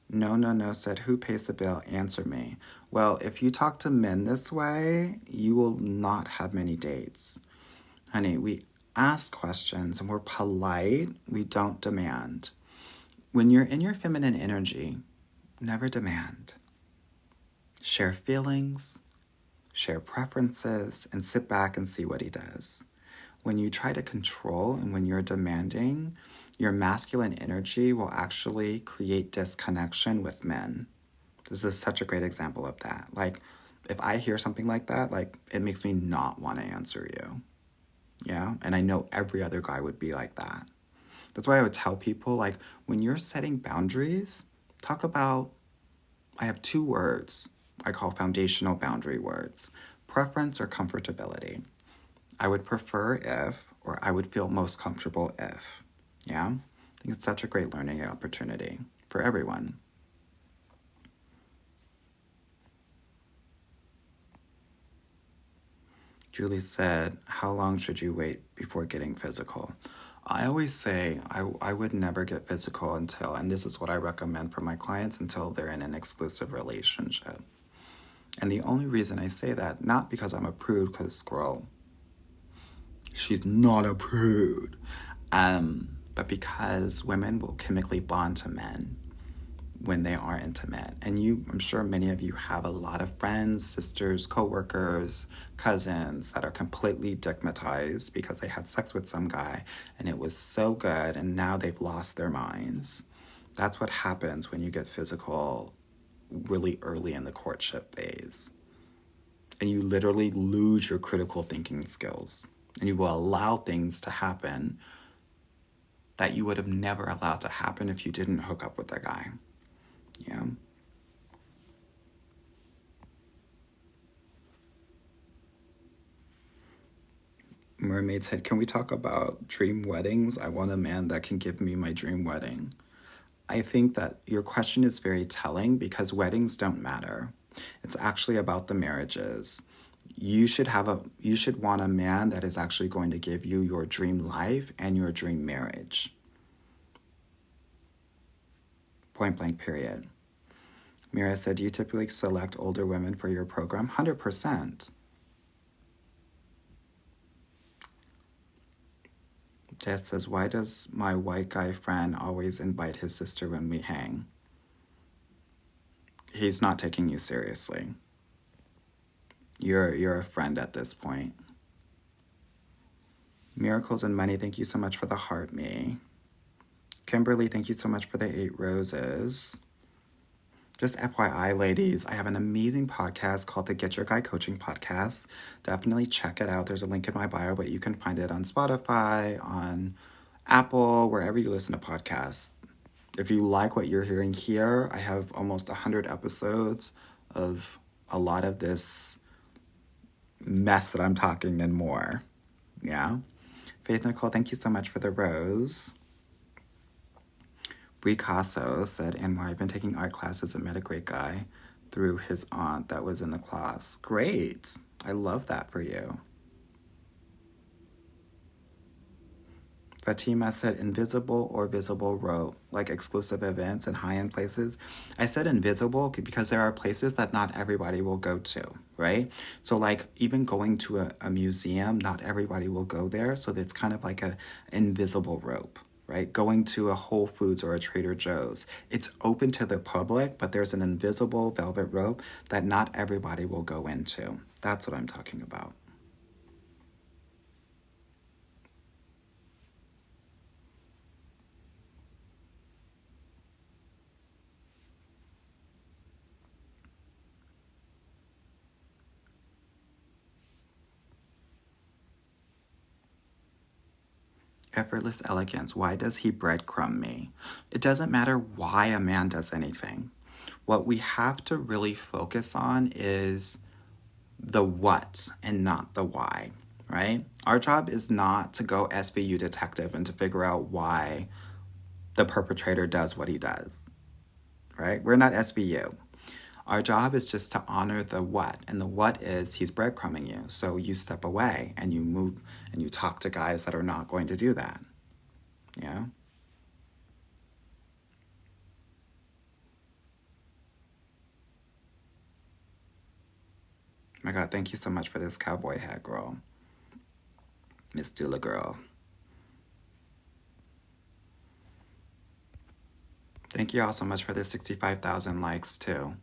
No, said, who pays the bill? Answer me. Well, if you talk to men this way, you will not have many dates. Honey, we ask questions and we're polite. We don't demand. When you're in your feminine energy, never demand. Share feelings, share preferences, and sit back and see what he does. When you try to control and when you're demanding, your masculine energy will actually create disconnection with men. This is such a great example of that. If I hear something like that, it makes me not want to answer you. Yeah? And I know every other guy would be like that. That's why I would tell people, when you're setting boundaries, talk about, I have 2 words I call foundational boundary words: preference or comfortability. I would prefer if, or I would feel most comfortable if. Yeah? I think it's such a great learning opportunity for everyone. Julie said, how long should you wait before getting physical? I always say I would never get physical until, and this is what I recommend for my clients, until they're in an exclusive relationship. And the only reason I say that, not because I'm a prude, because girl, she's not a prude, but because women will chemically bond to men. when they are intimate. And I'm sure many of you have a lot of friends, sisters, coworkers, cousins that are completely stigmatized because they had sex with some guy and it was so good and now they've lost their minds. That's what happens when you get physical really early in the courtship phase. And you literally lose your critical thinking skills. And you will allow things to happen that you would have never allowed to happen if you didn't hook up with that guy. Yeah. Mermaid said, can we talk about dream weddings? I want a man that can give me my dream wedding. I think that your question is very telling because weddings don't matter. It's actually about the marriages. You should want a man that is actually going to give you your dream life and your dream marriage. Point blank, period. Mira said, do you typically select older women for your program? 100%. Jess says, why does my white guy friend always invite his sister when we hang? He's not taking you seriously. You're a friend at this point. Miracles and Money, thank you so much for the heart me. Kimberly, thank you so much for the 8 roses. Just FYI, ladies, I have an amazing podcast called the Get Your Guy Coaching Podcast. Definitely check it out. There's a link in my bio, but you can find it on Spotify, on Apple, wherever you listen to podcasts. If you like what you're hearing here, I have almost 100 episodes of a lot of this mess that I'm talking and more. Yeah. Faith Nicole, thank you so much for the rose. Bricasso said, and I've been taking art classes and met a great guy through his aunt that was in the class. Great. I love that for you. Fatima said, invisible or visible rope, like exclusive events and high-end places. I said invisible because there are places that not everybody will go to, right? So like even going to a museum, not everybody will go there. So it's kind of like a invisible rope, right? Going to a Whole Foods or a Trader Joe's. It's open to the public, but there's an invisible velvet rope that not everybody will go into. That's what I'm talking about. Effortless elegance. Why does he breadcrumb me? It doesn't matter why a man does anything. What we have to really focus on is the what and not the why, right? Our job is not to go SVU detective and to figure out why the perpetrator does what he does, right? We're not SVU. Our job is just to honor the what. And the what is he's breadcrumbing you. So you step away and you move and you talk to guys that are not going to do that. Yeah. My God, thank you so much for this cowboy hat, girl. Miss Dula girl. Thank you all so much for the 65,000 likes too.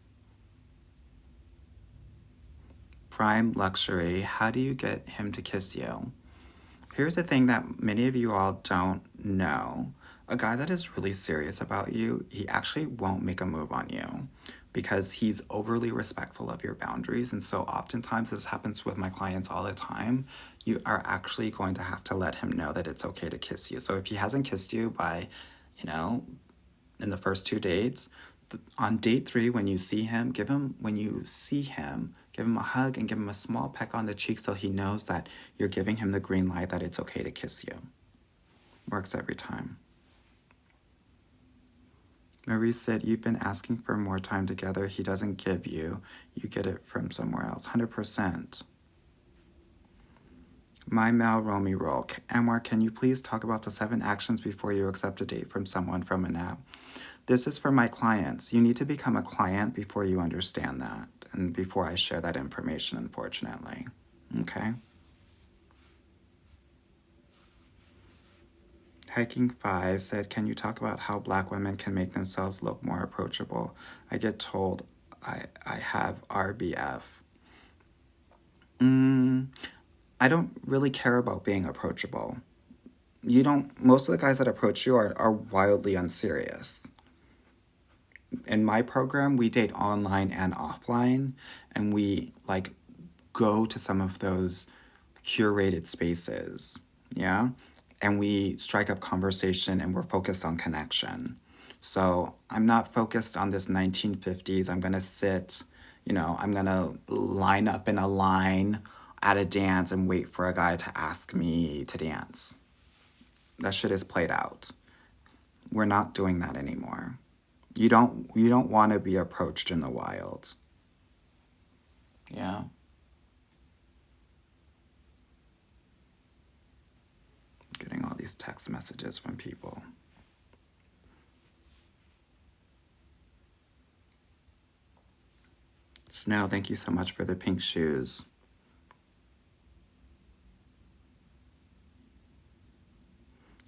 Prime Luxury, how do you get him to kiss you? Here's the thing that many of you all don't know. A guy that is really serious about you, he actually won't make a move on you because he's overly respectful of your boundaries. And so oftentimes this happens with my clients all the time. You are actually going to have to let him know that it's okay to kiss you. So if he hasn't kissed you by, in the first 2 dates, on date 3, when you see him, give him a hug and give him a small peck on the cheek so he knows that you're giving him the green light that it's okay to kiss you. Works every time. Marie said, you've been asking for more time together. He doesn't give you. You get it from somewhere else. 100%. My Mal Romy Roll. Anwar, can you please talk about the 7 actions before you accept a date from someone from an app? This is for my clients. You need to become a client before you understand that and before I share that information, unfortunately. Okay? Hiking 5 said, can you talk about how Black women can make themselves look more approachable? I get told I have RBF. I don't really care about being approachable. You don't, most of the guys that approach you are wildly unserious. In my program, we date online and offline, and we like go to some of those curated spaces, yeah? And we strike up conversation and we're focused on connection. So I'm not focused on this 1950s. I'm gonna sit, I'm gonna line up in a line at a dance and wait for a guy to ask me to dance. That shit is played out. We're not doing that anymore. You don't want to be approached in the wild. Yeah. Getting all these text messages from people. Snow, thank you so much for the pink shoes.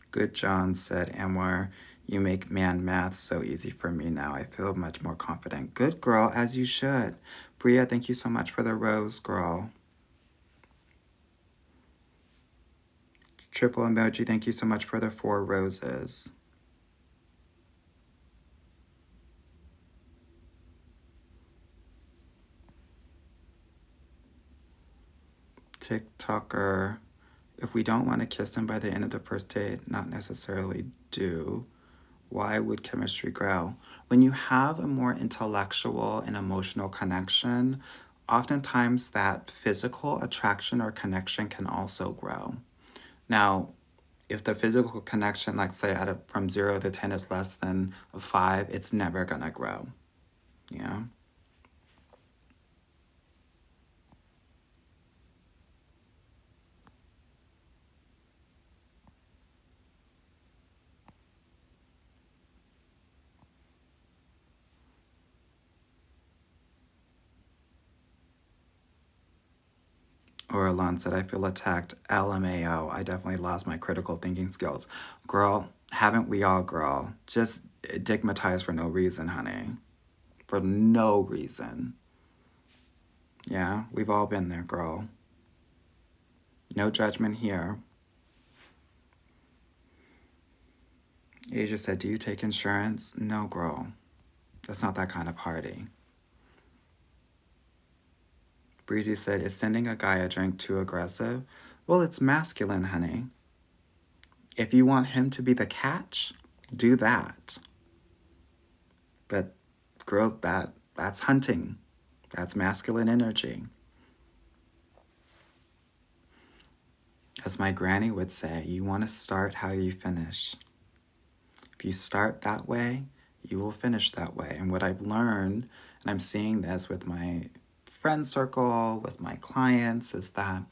Good John said, Anwar, you make man math so easy for me now. I feel much more confident. Good girl, as you should. Bria, thank you so much for the rose, girl. Triple emoji, thank you so much for the 4 roses. TikToker, if we don't want to kiss him by the end of the first date, not necessarily do, why would chemistry grow? When you have a more intellectual and emotional connection, oftentimes that physical attraction or connection can also grow. Now, if the physical connection, like say from 0 to 10 is less than a 5, it's never gonna grow. Yeah. Or Alon said, I feel attacked. LMAO. I definitely lost my critical thinking skills. Girl, haven't we all, girl? Just stigmatized for no reason, honey. For no reason. Yeah, we've all been there, girl. No judgment here. Asia said, do you take insurance? No, girl. That's not that kind of party. Breezy said, is sending a guy a drink too aggressive? Well, it's masculine, honey. If you want him to be the catch, do that. But girl, that's hunting. That's masculine energy. As my granny would say, you want to start how you finish. If you start that way, you will finish that way. And what I've learned, and I'm seeing this with my friend circle, with my clients, is that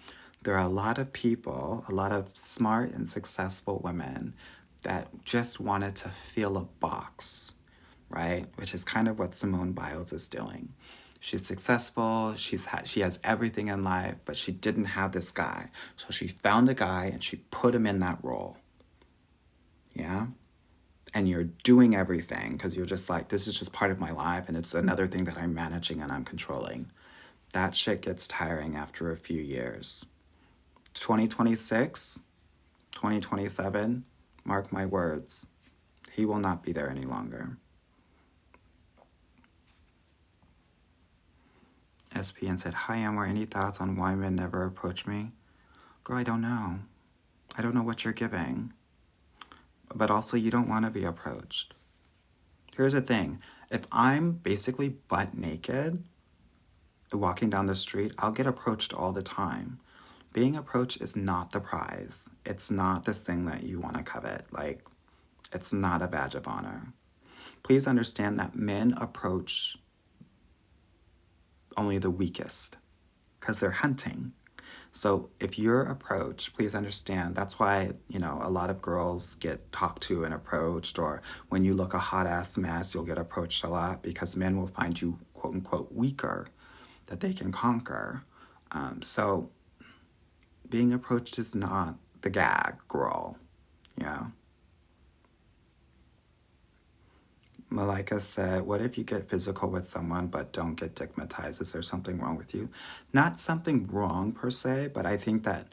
there are a lot of people, a lot of smart and successful women that just wanted to fill a box, right? Which is kind of what Simone Biles is doing. She's successful, she has everything in life, but she didn't have this guy. So she found a guy and she put him in that role. Yeah? And you're doing everything because you're just like, this is just part of my life and it's another thing that I'm managing and I'm controlling. That shit gets tiring after a few years. 2026, 2027, mark my words, he will not be there any longer. SPN said, hi, Anwar, any thoughts on why men never approach me? Girl, I don't know. I don't know what you're giving. But also, you don't want to be approached. Here's the thing. If I'm basically butt naked, walking down the street, I'll get approached all the time. Being approached is not the prize. It's not this thing that you want to covet. Like, it's not a badge of honor. Please understand that men approach only the weakest because they're hunting. So if you're approached, please understand that's why, a lot of girls get talked to and approached, or when you look a hot ass mess, you'll get approached a lot because men will find you, quote unquote, weaker that they can conquer. So being approached is not the gag, girl. Yeah. Malika said, what if you get physical with someone but don't get stigmatized? Is there something wrong with you? Not something wrong per se, but I think that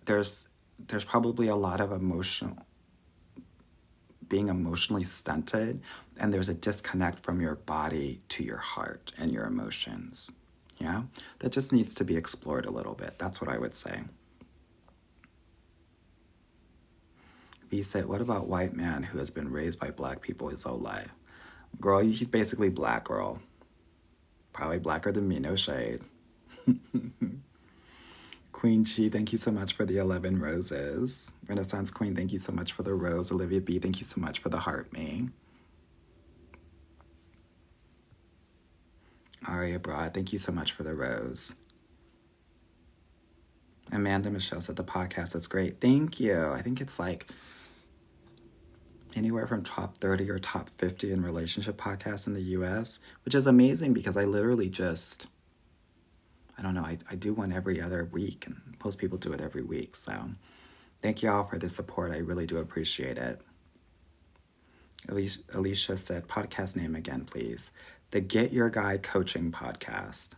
there's there's probably a lot of being emotionally stunted, and there's a disconnect from your body to your heart and your emotions. Yeah? That just needs to be explored a little bit. That's what I would say. B said, what about white man who has been raised by black people his whole life? Girl, he's basically black, girl. Probably blacker than me, no shade. Queen Chi, thank you so much for the 11 roses. Renaissance Queen, thank you so much for the rose. Olivia B, thank you so much for the heart me. Aria Broad, thank you so much for the rose. Amanda Michelle said the podcast is great. Thank you. I think it's like anywhere from top 30 or top 50 in relationship podcasts in the US, which is amazing because I literally just, I don't know, I do one every other week, and most people do it every week. So thank you all for the support. I really do appreciate it. Alicia said, podcast name again, please. The Get Your Guy Coaching Podcast.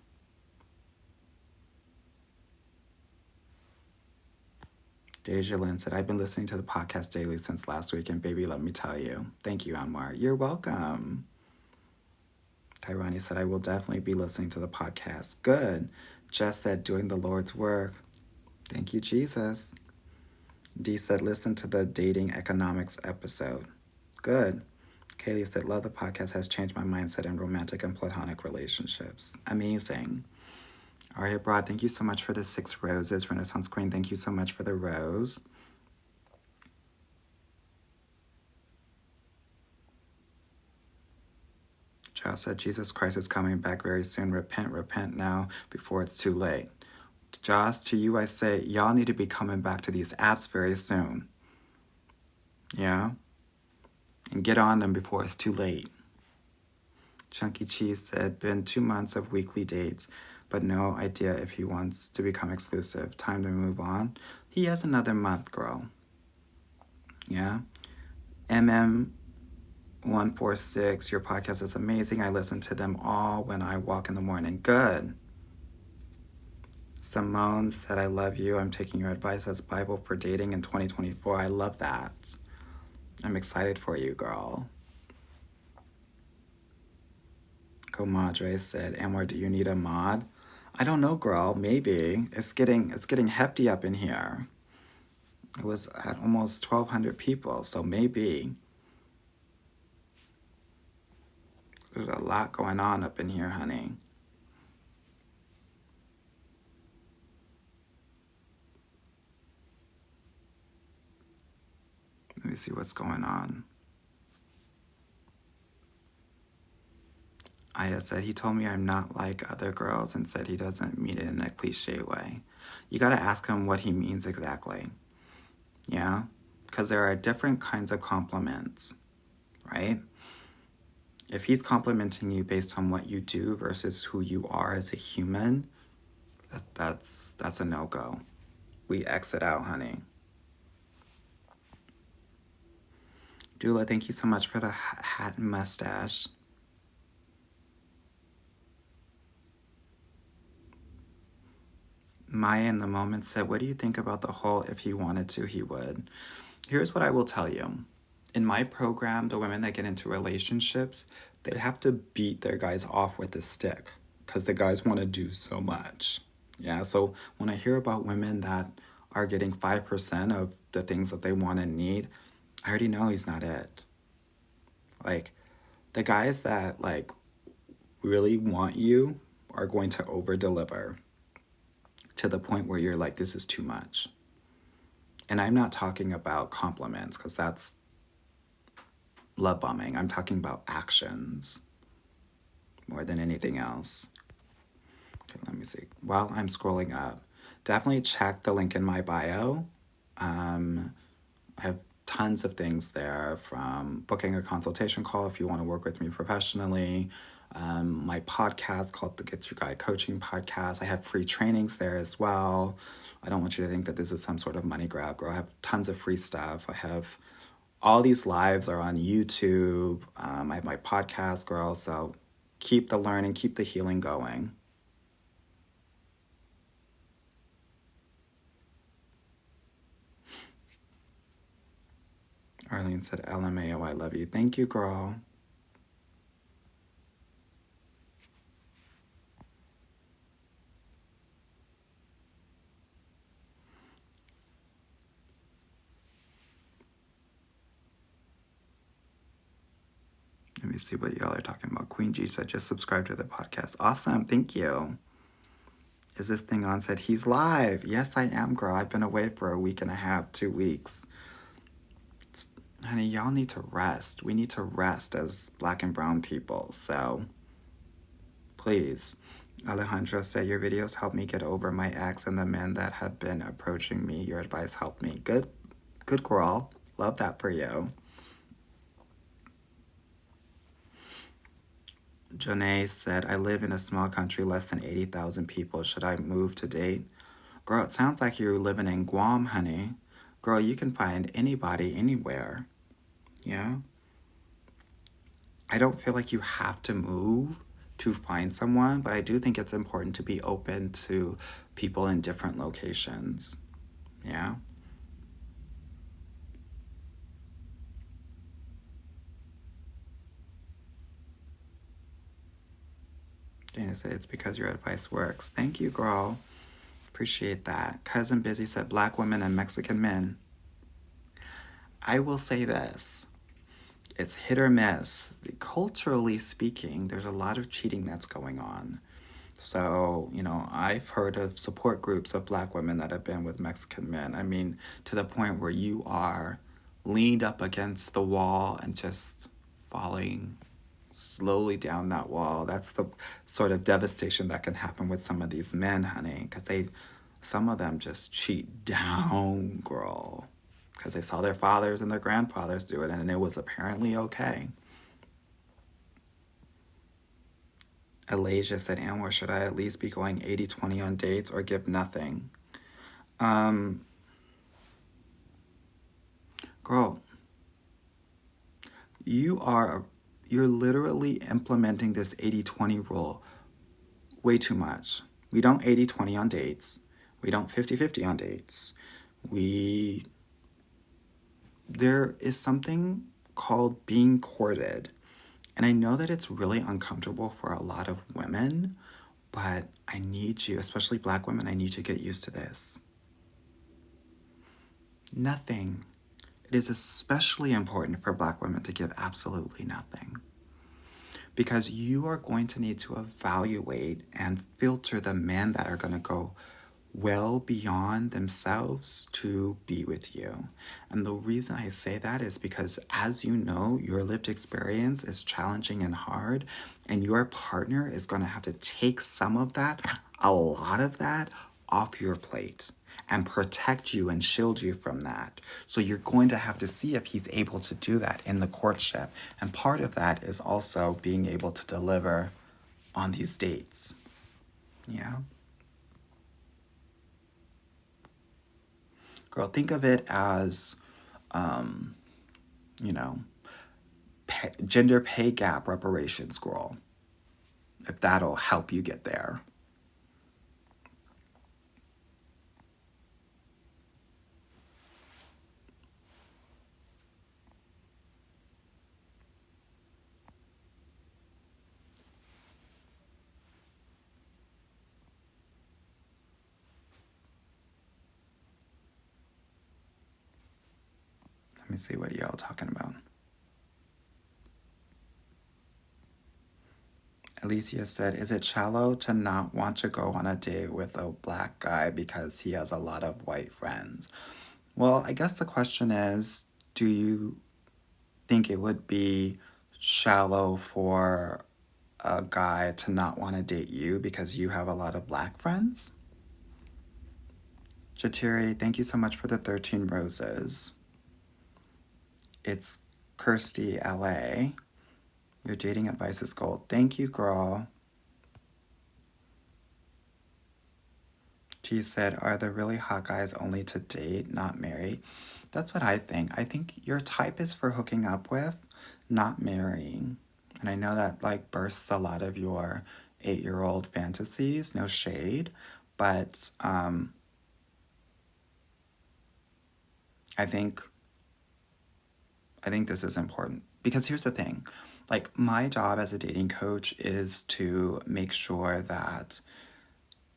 Deja Lynn said, I've been listening to the podcast daily since last week, and baby, let me tell you. Thank you, Anwar. You're welcome. Tyrani said, I will definitely be listening to the podcast. Good. Jess said, doing the Lord's work. Thank you, Jesus. Dee said, listen to the dating economics episode. Good. Kaylee said, love the podcast, has changed my mindset in romantic and platonic relationships. Amazing. Aria Broad, thank you so much for the 6 roses. Renaissance Queen, thank you so much for the rose. Josh said, Jesus Christ is coming back very soon. Repent now before it's too late. Josh, to you I say, y'all need to be coming back to these apps very soon. Yeah? And get on them before it's too late. Chunky Cheese said, been 2 months of weekly dates, but no idea if he wants to become exclusive. Time to move on. He has another month, girl. Yeah? MM146, your podcast is amazing. I listen to them all when I walk in the morning. Good. Simone said, I love you. I'm taking your advice as Bible for dating in 2024. I love that. I'm excited for you, girl. Comadre said, Amor, do you need a mod? I don't know, girl. Maybe. It's getting hefty up in here. It was at almost 1,200 people, so maybe. There's a lot going on up in here, honey. Let me see what's going on. Aya said, he told me I'm not like other girls and said he doesn't mean it in a cliche way. You got to ask him what he means exactly. Yeah? Because there are different kinds of compliments, right? If he's complimenting you based on what you do versus who you are as a human, that's a no-go. We exit out, honey. Dula, thank you so much for the hat and mustache. Maya in the moment said, what do you think about the whole if he wanted to, he would? Here's what I will tell you. In my program, the women that get into relationships, they have to beat their guys off with a stick because the guys want to do so much. Yeah, so when I hear about women that are getting 5% of the things that they want and need, I already know he's not it. Like, the guys that, like, really want you are going to over-deliver to the point where you're like, this is too much. And I'm not talking about compliments because that's love bombing. I'm talking about actions more than anything else. Okay, let me see. While I'm scrolling up, definitely check the link in my bio. I have tons of things there, from booking a consultation call if you want to work with me professionally, my podcast called the Get Your Guy Coaching Podcast. I have free trainings there as well. I don't want you to think that this is some sort of money grab, girl. I have tons of free stuff. I have all these lives are on YouTube. I have my podcast, girl. So keep the learning, keep the healing going. Arlene said, LMAO, I love you. Thank you, girl. Let me see what y'all are talking about. Queen G said, just subscribe to the podcast. Awesome. Thank you. Is this thing on? Said, he's live. Yes, I am, girl. I've been away for a week and a half, 2 weeks. Honey, y'all need to rest. We need to rest as black and brown people. So, please. Alejandro said, your videos helped me get over my ex and the men that have been approaching me. Your advice helped me. Good girl. Love that for you. Janae said, I live in a small country, less than 80,000 people. Should I move to date? Girl, it sounds like you're living in Guam, honey. Girl, you can find anybody anywhere. Yeah? I don't feel like you have to move to find someone, but I do think it's important to be open to people in different locations. Yeah? Dana said, it's because your advice works. Thank you, girl. Appreciate that. Cousin Busy said, black women and Mexican men. I will say this. It's hit or miss. Culturally speaking, there's a lot of cheating that's going on. So, I've heard of support groups of black women that have been with Mexican men. I mean, to the point where you are leaned up against the wall and just falling slowly down that wall. That's the sort of devastation that can happen with some of these men, honey, because some of them just cheat down, girl, because they saw their fathers and their grandfathers do it, and it was apparently okay. Alasia said, Anwar, should I at least be going 80-20 on dates or give nothing? Girl, you're literally implementing this 80-20 rule way too much. We don't 80-20 on dates. We don't 50-50 on dates. There is something called being courted. And I know that it's really uncomfortable for a lot of women, but I need you, especially black women, I need you to get used to this. Nothing. It is especially important for black women to give absolutely nothing. Because you are going to need to evaluate and filter the men that are going to go well beyond themselves to be with you. And the reason I say that is because, as you know, your lived experience is challenging and hard, and your partner is going to have to take some of that, a lot of that, off your plate and protect you and shield you from that. So you're going to have to see if he's able to do that in the courtship. And part of that is also being able to deliver on these dates. Yeah? Girl, think of it as, gender pay gap reparations, girl. If that'll help you get there. Let me see what y'all talking about. Alicia said, is it shallow to not want to go on a date with a black guy because he has a lot of white friends? Well, I guess the question is, do you think it would be shallow for a guy to not want to date you because you have a lot of black friends? Jatiri, thank you so much for the 13 roses. It's Kirsty LA. Your dating advice is gold. Thank you, girl. T said, are the really hot guys only to date, not marry? That's what I think. I think your type is for hooking up with, not marrying. And I know that like bursts a lot of your 8-year-old fantasies, no shade, but I think I think this is important because here's the thing. Like my job as a dating coach is to make sure that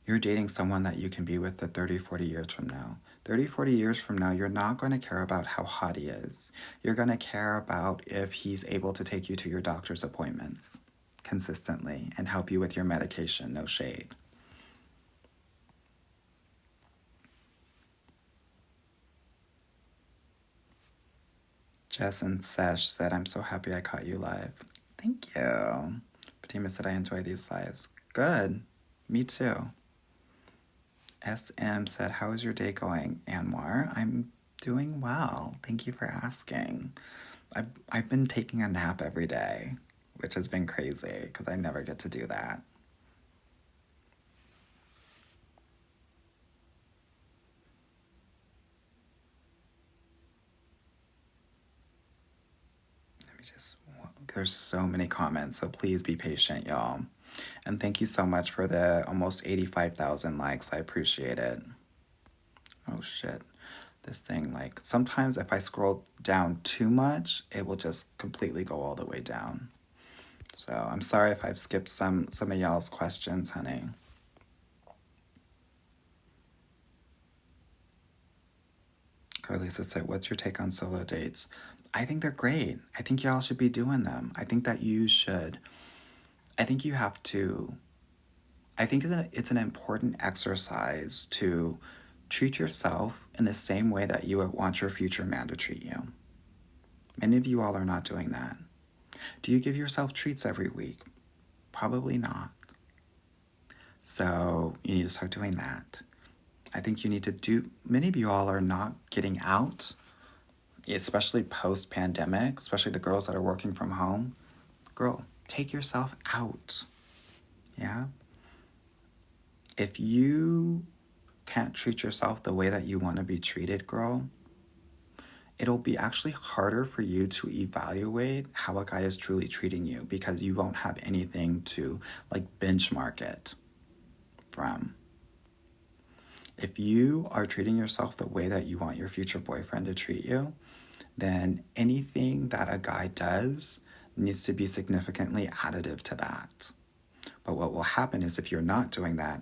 you're dating someone that you can be with the 30, 40 years from now. 30, 40 years from now, you're not going to care about how hot he is. You're going to care about if he's able to take you to your doctor's appointments consistently and help you with your medication, no shade. Jess and Sesh said, I'm so happy I caught you live. Thank you. Fatima said, I enjoy these lives. Good. Me too. SM said, how is your day going, Anwar? I'm doing well. Thank you for asking. I've been taking a nap every day, which has been crazy because I never get to do that. Let me just, there's so many comments, so please be patient, y'all. And thank you so much for the almost 85,000 likes. I appreciate it. Oh shit. This thing, like, sometimes if I scroll down too much, it will just completely go all the way down. So I'm sorry if I've skipped some of y'all's questions, honey. Carlisa said, what's your take on solo dates? I think they're great. I think y'all should be doing them. I think that you should. I think you have to. I think it's an important exercise to treat yourself in the same way that you would want your future man to treat you. Many of you all are not doing that. Do you give yourself treats every week? Probably not. So you need to start doing that. I think you need to do, many of you all are not getting out, especially post-pandemic, especially the girls that are working from home. Girl, take yourself out. Yeah? If you can't treat yourself the way that you want to be treated, girl, it'll be actually harder for you to evaluate how a guy is truly treating you because you won't have anything to like benchmark it from. If you are treating yourself the way that you want your future boyfriend to treat you, then anything that a guy does needs to be significantly additive to that. But what will happen is if you're not doing that,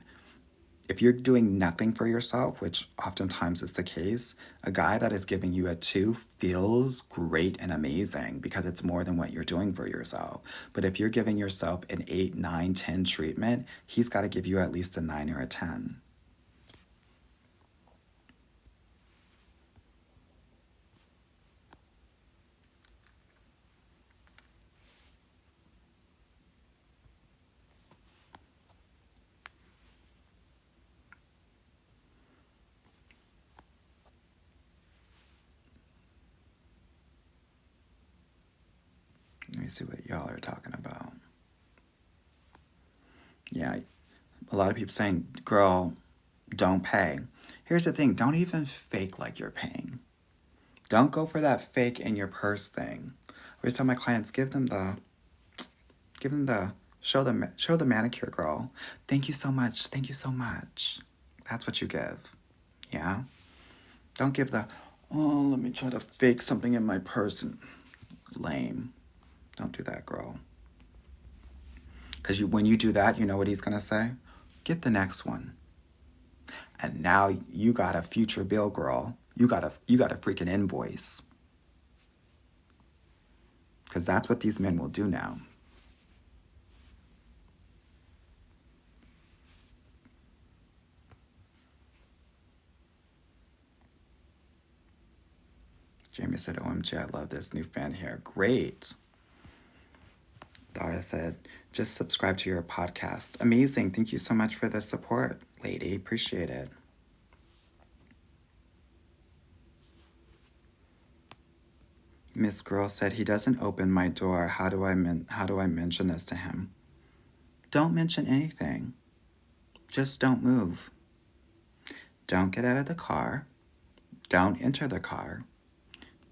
if you're doing nothing for yourself, which oftentimes is the case, a guy that is giving you a 2 feels great and amazing because it's more than what you're doing for yourself. But if you're giving yourself an 8, 9, 10 treatment, he's got to give you at least a 9 or a 10. Let me see what y'all are talking about. Yeah, a lot of people saying, girl, don't pay. Here's the thing, don't even fake like you're paying. Don't go for that fake in your purse thing. I always tell my clients, give them the, show the manicure girl. Thank you so much. Thank you so much. That's what you give. Yeah? Don't give the, oh, let me try to fake something in my purse. Lame. Don't do that, girl. Because when you do that, you know what he's going to say? Get the next one. And now you got a future bill, girl. You got a freaking invoice. Because that's what these men will do now. Jamie said, OMG, I love this new fan here. Great. Dara said, just subscribe to your podcast. Amazing. Thank you so much for the support, lady. Appreciate it. Miss Girl said, he doesn't open my door. How do I mention this to him? Don't mention anything. Just don't move. Don't get out of the car. Don't enter the car.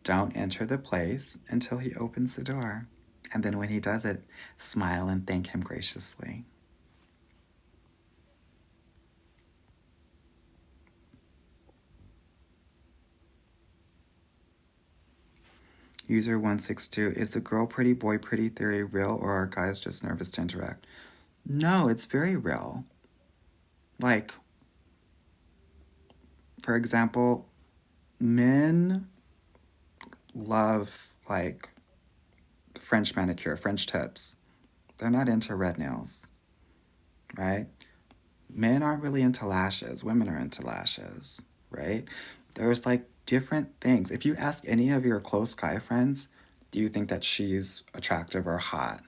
Don't enter the place until he opens the door. And then when he does it, smile and thank him graciously. User 162, is the girl pretty, boy pretty theory real, or are guys just nervous to interact? No, it's very real. Like, for example, men love, like, French manicure, French tips. They're not into red nails, right? Men aren't really into lashes. Women are into lashes, right? There's like different things. If you ask any of your close guy friends, do you think that she's attractive or hot?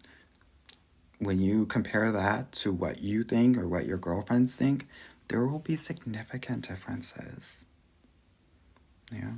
When you compare that to what you think or what your girlfriends think, there will be significant differences. Yeah.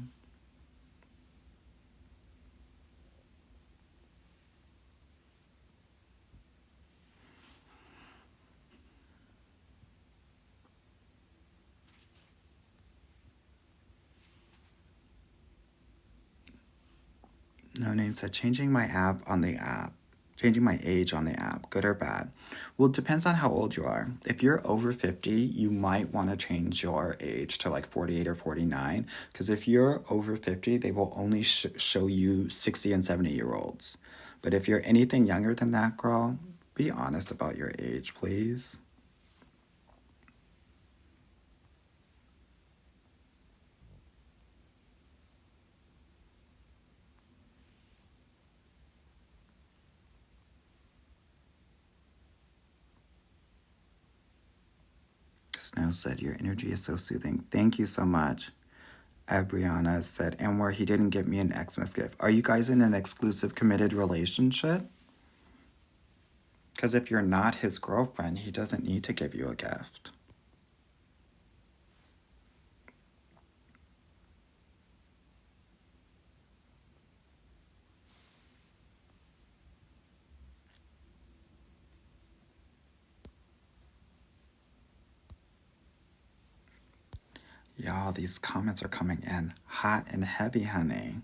No Name said, changing my app on the app. Changing my age on the app, good or bad? Well, it depends on how old you are. If you're over 50, you might want to change your age to like 48 or 49. Because if you're over 50, they will only show you 60 and 70-year-olds. But if you're anything younger than that, girl, be honest about your age, please. Snow said, your energy is so soothing. Thank you so much. Brianna said, and where he didn't get me an Xmas gift. Are you guys in an exclusive committed relationship? Because if you're not his girlfriend, he doesn't need to give you a gift. Y'all, these comments are coming in hot and heavy, honey.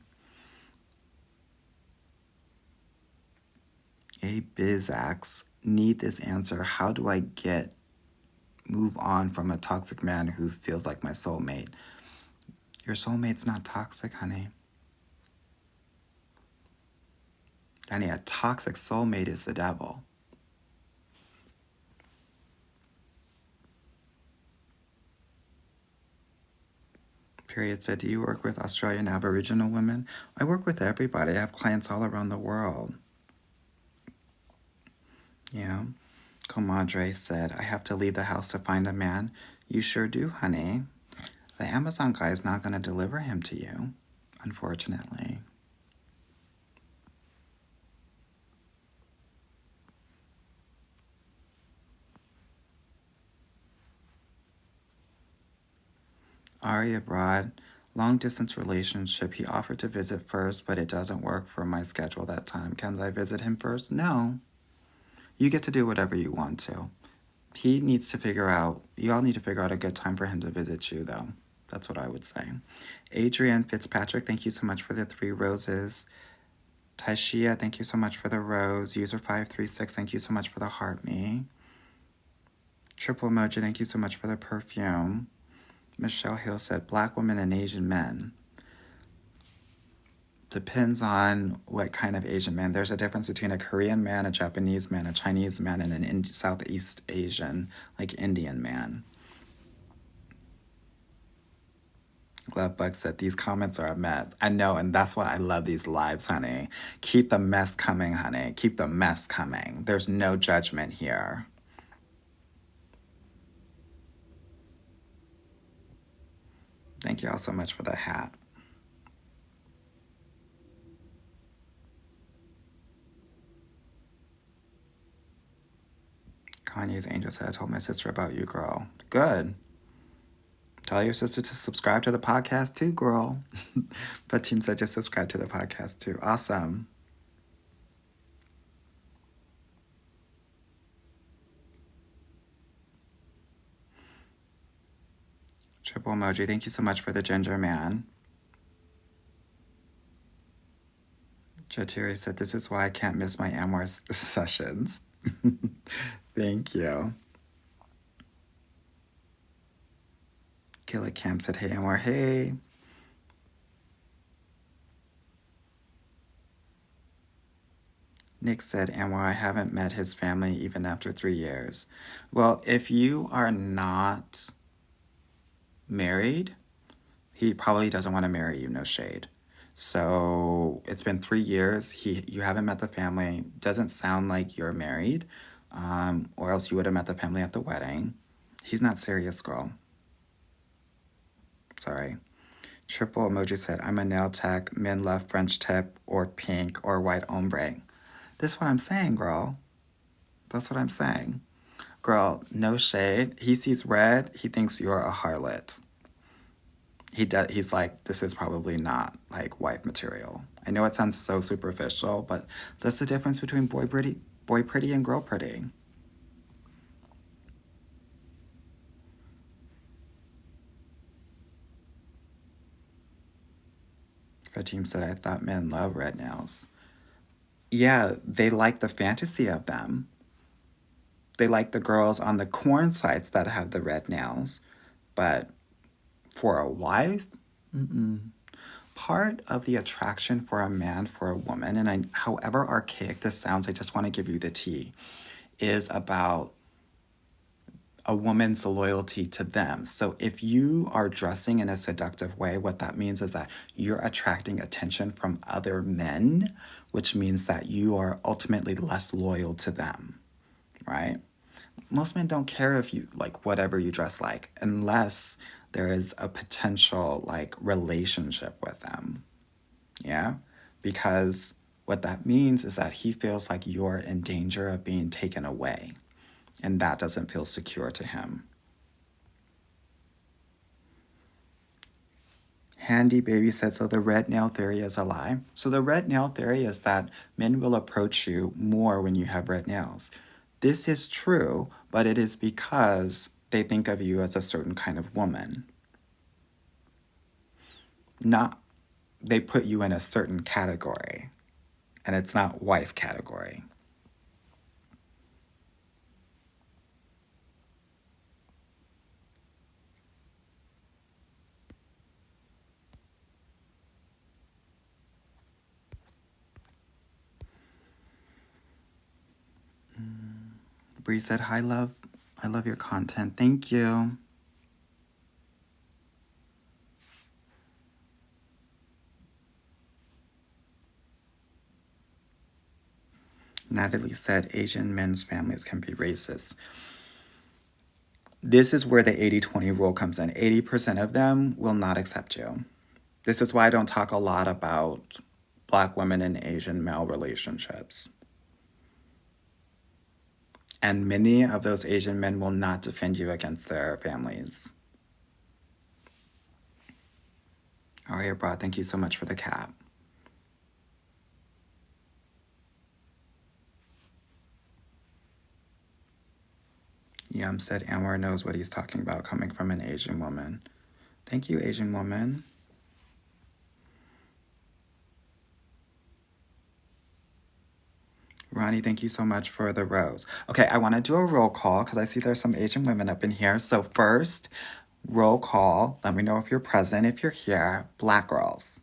A Bizax, need this answer. How do I move on from a toxic man who feels like my soulmate? Your soulmate's not toxic, honey. Honey, a toxic soulmate is the devil. Period said, do you work with Australian Aboriginal women? I work with everybody. I have clients all around the world. Yeah. Comadre said, I have to leave the house to find a man. You sure do, honey. The Amazon guy is not going to deliver him to you, unfortunately. Ari abroad, long distance relationship. He offered to visit first, but it doesn't work for my schedule that time. Can I visit him first? No. You get to do whatever you want to. He needs to figure out, y'all need to figure out a good time for him to visit you, though. That's what I would say. Adrienne Fitzpatrick, thank you so much for the 3 roses. Taishia, thank you so much for the rose. User 536, thank you so much for the heart me. Triple emoji, thank you so much for the perfume. Michelle Hill said, Black women and Asian men. Depends on what kind of Asian man. There's a difference between a Korean man, a Japanese man, a Chinese man, and an Southeast Asian, like Indian man. Lovebug said, these comments are a mess. I know, and that's why I love these lives, honey. Keep the mess coming, honey. Keep the mess coming. There's no judgment here. Thank you all so much for the hat. Kanye's angel said, I told my sister about you, girl. Good. Tell your sister to subscribe to the podcast too, girl. But Team said just subscribe to the podcast too. Awesome. Triple emoji. Thank you so much for the ginger man. Jatiri said, this is why I can't miss my Amor sessions. Thank you. Kayla Cam said, hey, Amor, hey. Nick said, Amor, I haven't met his family even after 3 years. Well, if you are not married, he probably doesn't want to marry you, no shade. So it's been 3 years. You haven't met the family. Doesn't sound like you're married, or else you would have met the family at the wedding. He's not serious, girl. Sorry. Triple emoji said, I'm a nail tech. Men love French tip or pink or white ombre. This is what I'm saying, girl. That's what I'm saying. Girl, no shade. He sees red. He thinks you're a harlot. He's like, this is probably not like wife material. I know it sounds so superficial, but that's the difference between boy pretty and girl pretty. Fatim said, I thought men love red nails. Yeah, they like the fantasy of them. They like the girls on the corn sites that have the red nails. But for a wife, part of the attraction for a man for a woman, and however archaic this sounds, I just want to give you the tea, is about a woman's loyalty to them. So if you are dressing in a seductive way, what that means is that you're attracting attention from other men, which means that you are ultimately less loyal to them, right? Most men don't care if you like whatever you dress like, unless there is a potential like relationship with them. Yeah? Because what that means is that he feels like you're in danger of being taken away. And that doesn't feel secure to him. Handy Baby said, so the red nail theory is a lie. So the red nail theory is that men will approach you more when you have red nails. This is true, but it is because they think of you as a certain kind of woman. Not, they put you in a certain category, and it's not wife category. Bree said, hi, love. I love your content. Thank you. Natalie said, Asian men's families can be racist. This is where the 80-20 rule comes in. 80% of them will not accept you. This is why I don't talk a lot about Black women and Asian male relationships. And many of those Asian men will not defend you against their families. Aria Broad, thank you so much for the cap. Yum said Anwar knows what he's talking about coming from an Asian woman. Thank you, Asian woman. Ronnie, thank you so much for the rose. Okay, I want to do a roll call because I see there's some Asian women up in here. So first, roll call. Let me know if you're present. If you're here, Black girls.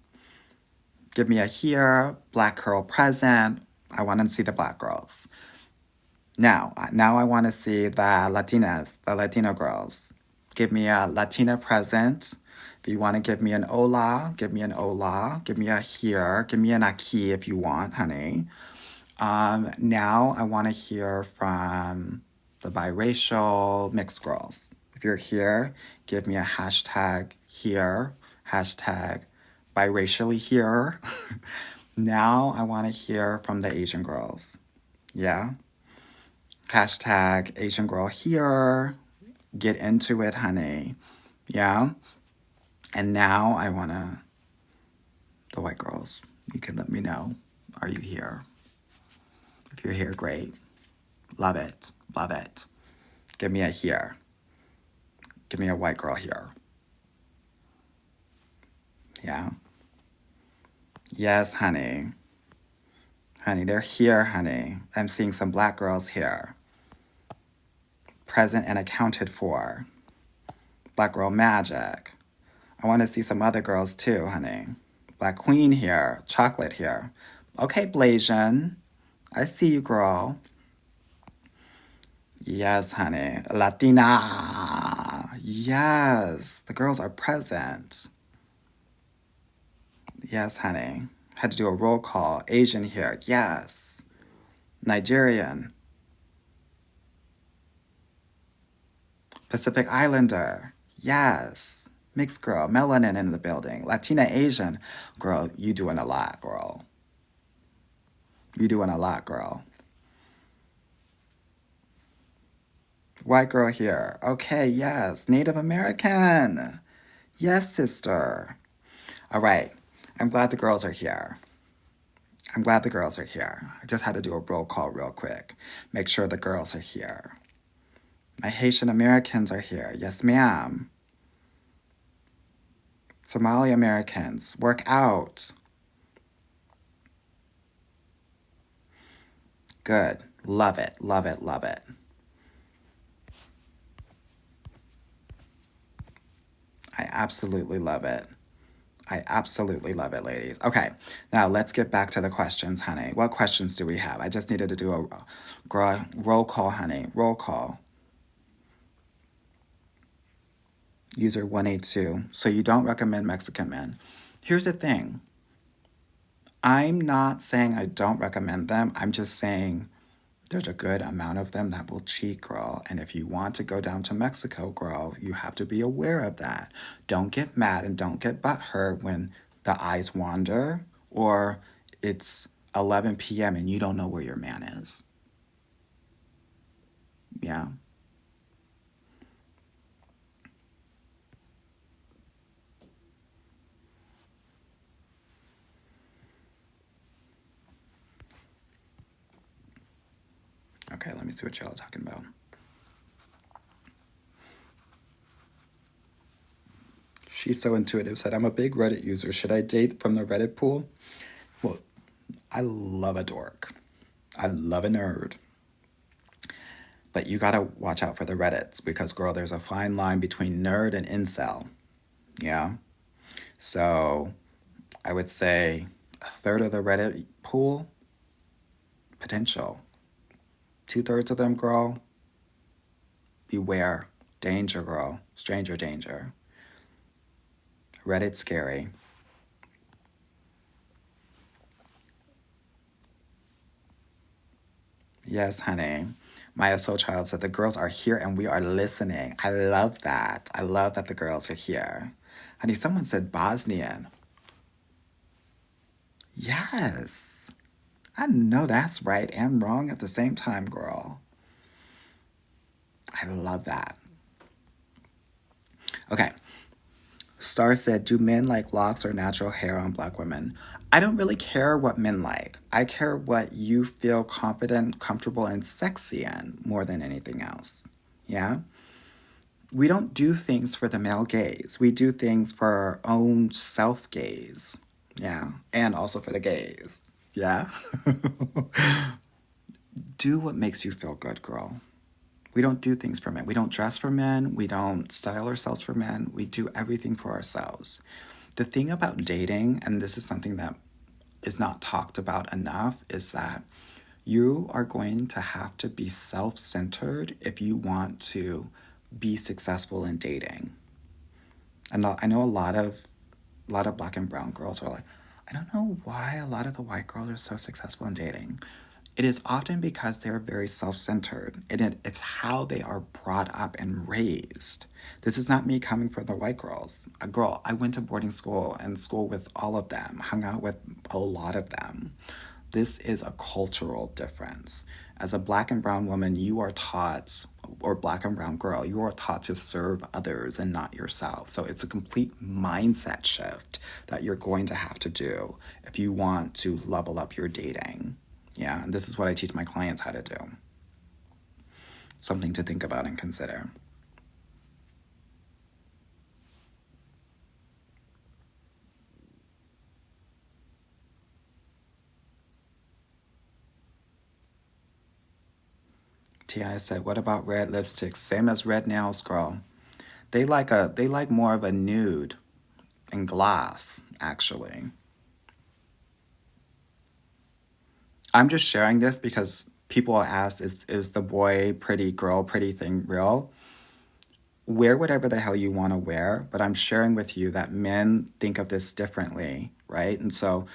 Give me a here, Black girl present. I want to see the Black girls. Now I want to see the Latinas, the Latino girls. Give me a Latina present. If you want to give me an hola, give me an hola. Give me a here. Give me an aquí if you want, honey. Now I want to hear from the biracial mixed girls. If you're here, give me a hashtag here, hashtag biracially here. Now I want to hear from the Asian girls. Yeah? Hashtag Asian girl here. Get into it, honey. Yeah? And now I want the white girls. You can let me know. Are you here? If you're here, great. Love it. Love it. Give me a here. Give me a white girl here. Yeah? Yes, honey. Honey, they're here, honey. I'm seeing some black girls here. Present and accounted for. Black girl magic. I want to see some other girls too, honey. Black queen here. Chocolate here. Okay, Blasian. I see you, girl. Yes, honey. Latina. Yes. The girls are present. Yes, honey. Had to do a roll call. Asian here. Yes. Nigerian. Pacific Islander. Yes. Mixed girl. Melanin in the building. Latina Asian. Girl, you doing a lot, girl. You doing a lot, girl. White girl here. Okay, yes. Native American. Yes, sister. All right. I'm glad the girls are here. I'm glad the girls are here. I just had to do a roll call real quick. Make sure the girls are here. My Haitian Americans are here. Yes, ma'am. Somali Americans, work out. Good. Love it, love it, love it. I absolutely love it. I absolutely love it, ladies. Okay, now let's get back to the questions, honey. What questions do we have? I just needed to do a roll call, honey. Roll call. User 182. So you don't recommend Mexican men. Here's the thing. I'm not saying I don't recommend them. I'm just saying there's a good amount of them that will cheat, girl. And if you want to go down to Mexico, girl, you have to be aware of that. Don't get mad and don't get butthurt when the eyes wander or it's 11 p.m. and you don't know where your man is. Yeah. Okay, let me see what y'all are talking about. She's so intuitive said, I'm a big Reddit user. Should I date from the Reddit pool? Well, I love a dork. I love a nerd. But you gotta watch out for the Reddits because, girl, there's a fine line between nerd and incel. Yeah? So I would say a third of the Reddit pool, potential. 2/3 of them, girl, beware. Danger, girl. Stranger danger. Reddit scary. Yes, honey. Maya Soul Child said the girls are here and we are listening. I love that. I love that the girls are here. Honey, someone said Bosnian. Yes. I know that's right and wrong at the same time, girl. I love that. Okay. Star said, do men like locks or natural hair on black women? I don't really care what men like. I care what you feel confident, comfortable, and sexy in more than anything else. Yeah? We don't do things for the male gaze. We do things for our own self gaze. Yeah? And also for the gaze. Yeah? Do what makes you feel good, girl. We don't do things for men. We don't dress for men. We don't style ourselves for men. We do everything for ourselves. The thing about dating, and this is something that is not talked about enough, is that you are going to have to be self-centered if you want to be successful in dating. And I know a lot of black and brown girls are like, I don't know why a lot of the white girls are so successful in dating. It is often because they're very self-centered. It's how they are brought up and raised. This is not me coming for the white girls. Girl, I went to boarding school and school with all of them, hung out with a lot of them. This is a cultural difference. As a black and brown woman, you are taught, or black and brown girl, you are taught to serve others and not yourself. So it's a complete mindset shift that you're going to have to do if you want to level up your dating. Yeah, and this is what I teach my clients how to do. Something to think about and consider. Tiana said, what about red lipstick? Same as red nails, girl. They like more of a nude and glass, actually. I'm just sharing this because people asked, is the boy pretty, girl pretty thing real? Wear whatever the hell you want to wear, but I'm sharing with you that men think of this differently, right? And so,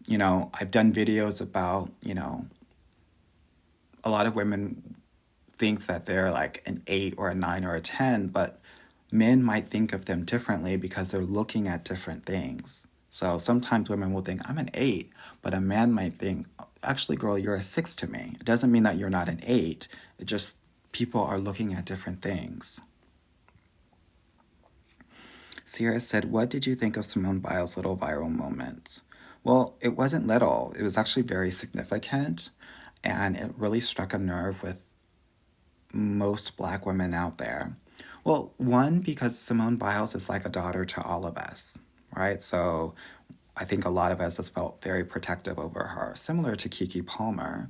I've done videos about, a lot of women think that they're like an 8 or a 9 or a 10, but men might think of them differently because they're looking at different things. So sometimes women will think, I'm an 8, but a man might think, actually, girl, you're a 6 to me. It doesn't mean that you're not an 8. It just, people are looking at different things. Sierra said, what did you think of Simone Biles' little viral moment? Well, it wasn't little. It was actually very significant, and it really struck a nerve with most Black women out there. Well, one, because Simone Biles is like a daughter to all of us, right? So I think a lot of us has felt very protective over her, similar to Keke Palmer.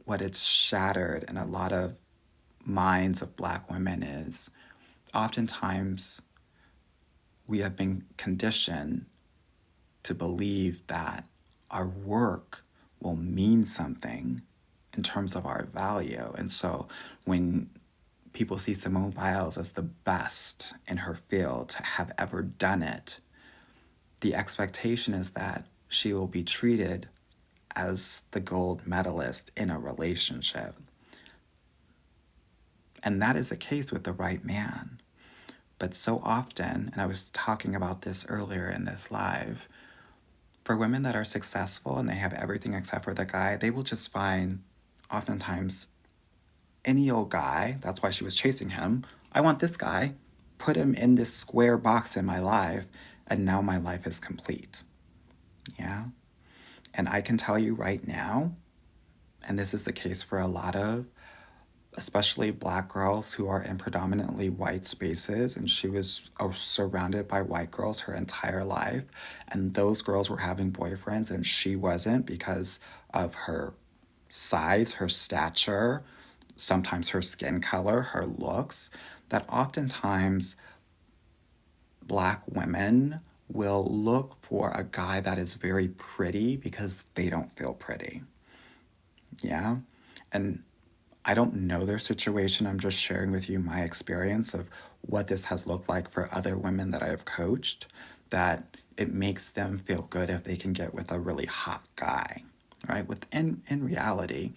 What it's shattered in a lot of minds of Black women is oftentimes we have been conditioned to believe that our work will mean something in terms of our value. And so when people see Simone Biles as the best in her field to have ever done it, the expectation is that she will be treated as the gold medalist in a relationship. And that is the case with the right man. But so often, and I was talking about this earlier in this live, for women that are successful and they have everything except for the guy, they will just find oftentimes any old guy. That's why she was chasing him. I want this guy. Put him in this square box in my life, and now my life is complete. Yeah. And I can tell you right now, and this is the case for a lot of, especially Black girls who are in predominantly white spaces, and she was surrounded by white girls her entire life, and those girls were having boyfriends and she wasn't because of her size, her stature, sometimes her skin color, her looks, that oftentimes Black women will look for a guy that is very pretty because they don't feel pretty. Yeah. And I don't know their situation. I'm just sharing with you my experience of what this has looked like for other women that I have coached, that it makes them feel good if they can get with a really hot guy, right? In reality,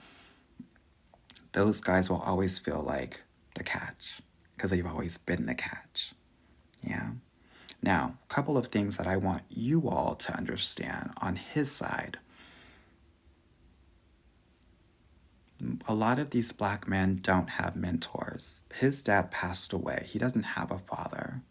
those guys will always feel like the catch because they've always been the catch. Yeah. Now, a couple of things that I want you all to understand on his side. A lot of these Black men don't have mentors. His dad passed away. He doesn't have a father.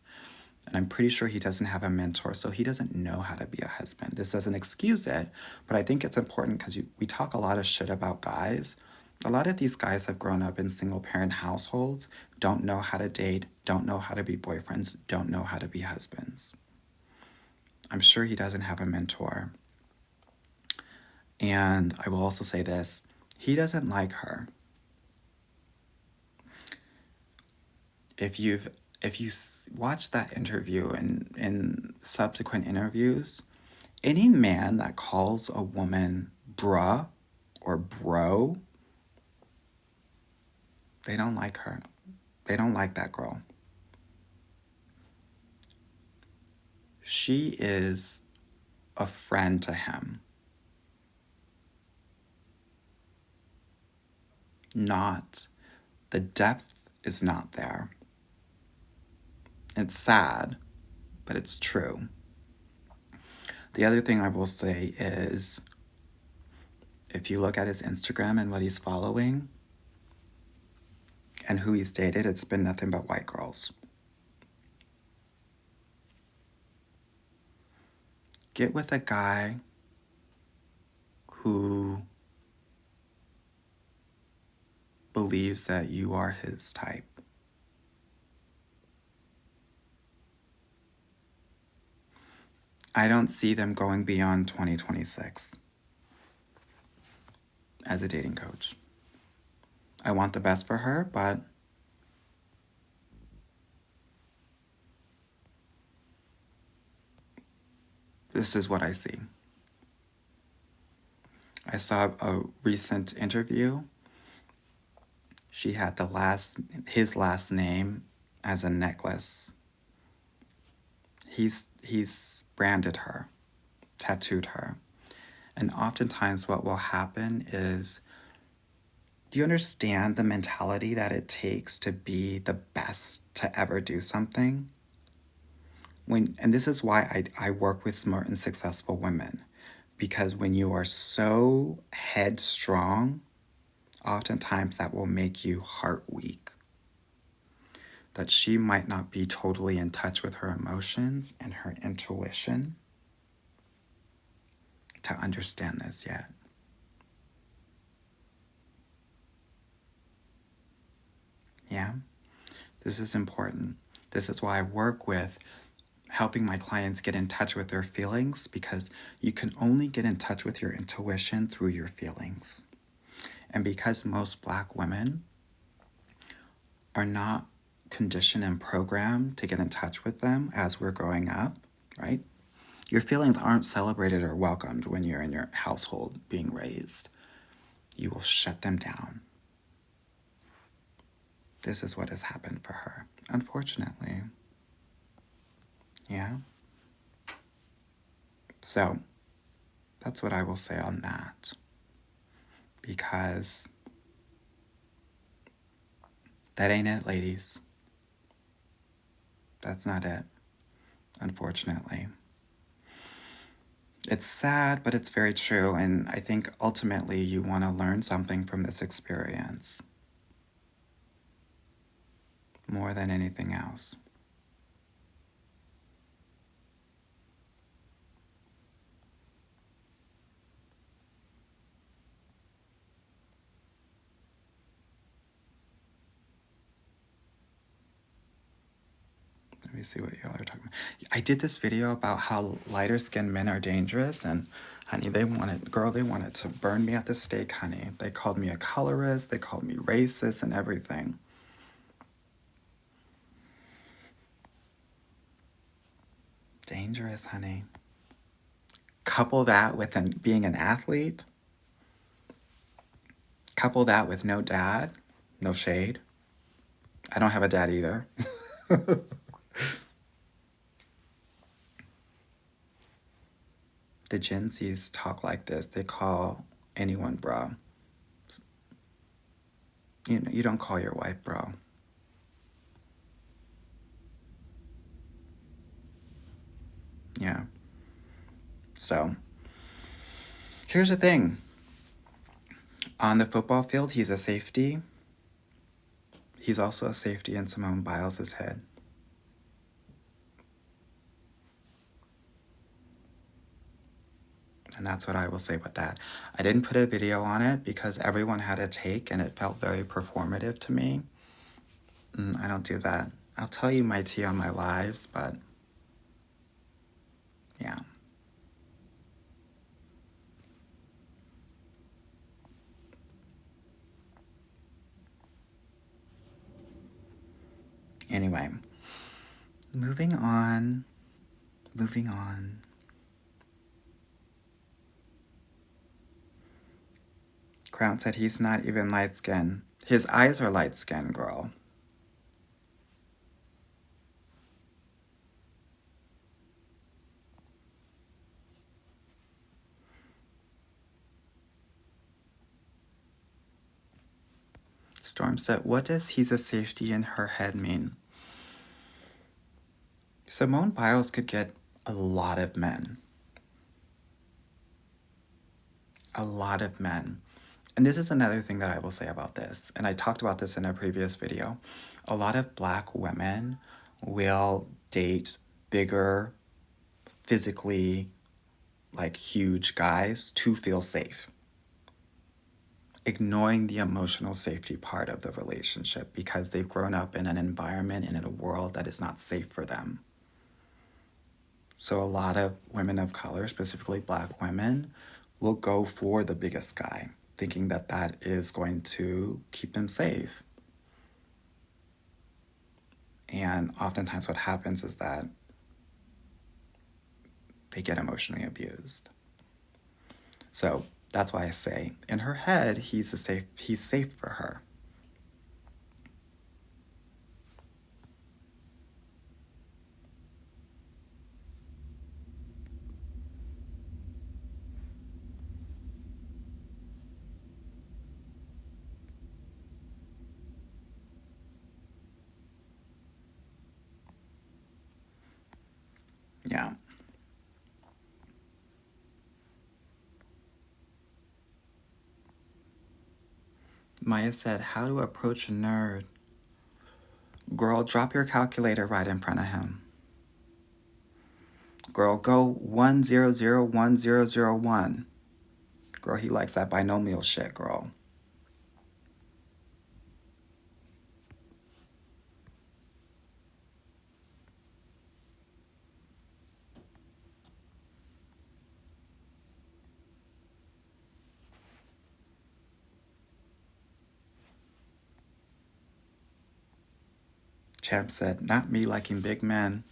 And I'm pretty sure he doesn't have a mentor, so he doesn't know how to be a husband. This doesn't excuse it, but I think it's important because we talk a lot of shit about guys. A lot of these guys have grown up in single-parent households, don't know how to date, don't know how to be boyfriends, don't know how to be husbands. I'm sure he doesn't have a mentor. And I will also say this, he doesn't like her. If you watch that interview and in subsequent interviews, any man that calls a woman bruh or bro, they don't like her. They don't like that girl. She is a friend to him. The depth is not there. It's sad, but it's true. The other thing I will say is, if you look at his Instagram and what he's following and who he's dated, it's been nothing but white girls. Get with a guy who believes that you are his type. I don't see them going beyond 2026. as a dating coach. I want the best for her, but this is what I see. I saw a recent interview. She had his last name as a necklace. He's branded her, tattooed her. And oftentimes what will happen is, do you understand the mentality that it takes to be the best to ever do something? And this is why I work with smart and successful women. Because when you are so headstrong, oftentimes that will make you heart weak. That she might not be totally in touch with her emotions and her intuition to understand this yet. Yeah, this is important. This is why I work with helping my clients get in touch with their feelings, because you can only get in touch with your intuition through your feelings. And because most Black women are not conditioned and programmed to get in touch with them as we're growing up, right? Your feelings aren't celebrated or welcomed when you're in your household being raised. You will shut them down. This is what has happened for her, unfortunately. Yeah? So, that's what I will say on that. Because that ain't it, ladies. That's not it, unfortunately. It's sad, but it's very true, and I think ultimately you want to learn something from this experience more than anything else. Let me see what y'all are talking about. I did this video about how lighter skinned men are dangerous, and honey, they wanted to burn me at the stake, honey. They called me a colorist, they called me racist and everything. Dangerous, honey. Couple that with being an athlete. Couple that with no dad, no shade. I don't have a dad either. The Gen Zs talk like this. They call anyone bro. You don't call your wife bro. Yeah. So, here's the thing. On the football field, he's a safety. He's also a safety in Simone Biles' head. And that's what I will say with that. I didn't put a video on it because everyone had a take and it felt very performative to me. I don't do that. I'll tell you my tea on my lives, but yeah. Anyway, moving on. Crown said he's not even light-skinned. His eyes are light-skinned, girl. Storm said, what does he's a safety in her head mean? Simone Biles could get a lot of men. A lot of men. And this is another thing that I will say about this, and I talked about this in a previous video. A lot of Black women will date bigger, physically, like huge guys to feel safe, ignoring the emotional safety part of the relationship because they've grown up in an environment and in a world that is not safe for them. So a lot of women of color, specifically Black women, will go for the biggest guy. thinking that that is going to keep them safe. And oftentimes what happens is that they get emotionally abused. So that's why I say, in her head, he's safe for her. Yeah. Maya said, how to approach a nerd. Girl, drop your calculator right in front of him. Girl, go 1001001. Girl, he likes that binomial shit, girl. Champ said, not me liking big men.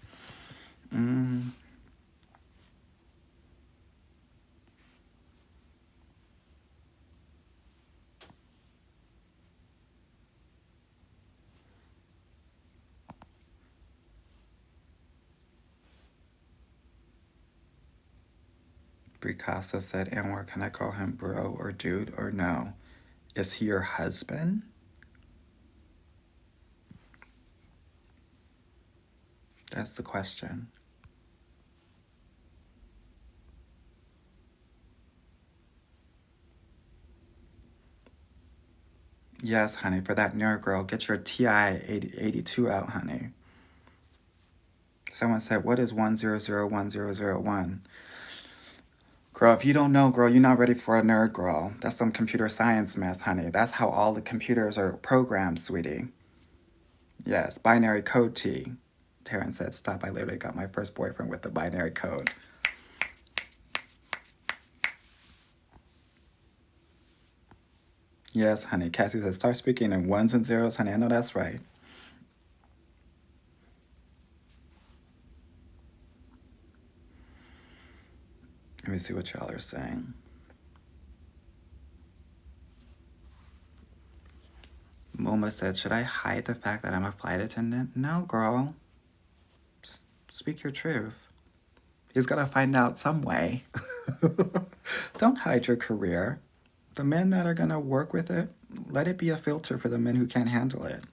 Bricasa said, Anwar, can I call him bro or dude or no? Is he your husband? That's the question. Yes, honey, for that nerd girl, get your TI 82 out, honey. Someone said, what is 1001001? Girl, if you don't know, girl, you're not ready for a nerd, girl. That's some computer science mess, honey. That's how all the computers are programmed, sweetie. Yes, binary code T. Taryn said, stop, I literally got my first boyfriend with the binary code. Yes, honey. Cassie said, start speaking in ones and zeros, honey. I know that's right. Let me see what y'all are saying. Moma said, should I hide the fact that I'm a flight attendant? No, girl. Just speak your truth. He's got to find out some way. Don't hide your career. The men that are going to work with it, let it be a filter for the men who can't handle it.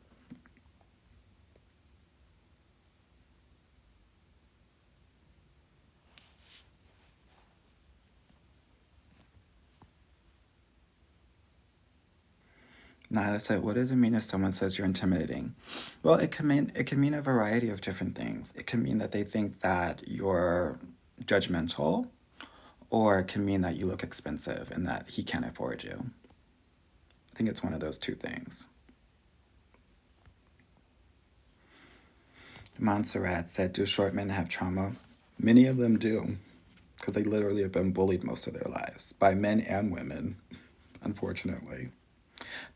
Nyla said, what does it mean if someone says you're intimidating? Well, it can mean a variety of different things. It can mean that they think that you're judgmental, or it can mean that you look expensive and that he can't afford you. I think it's one of those two things. Montserrat said, do short men have trauma? Many of them do, because they literally have been bullied most of their lives by men and women, unfortunately.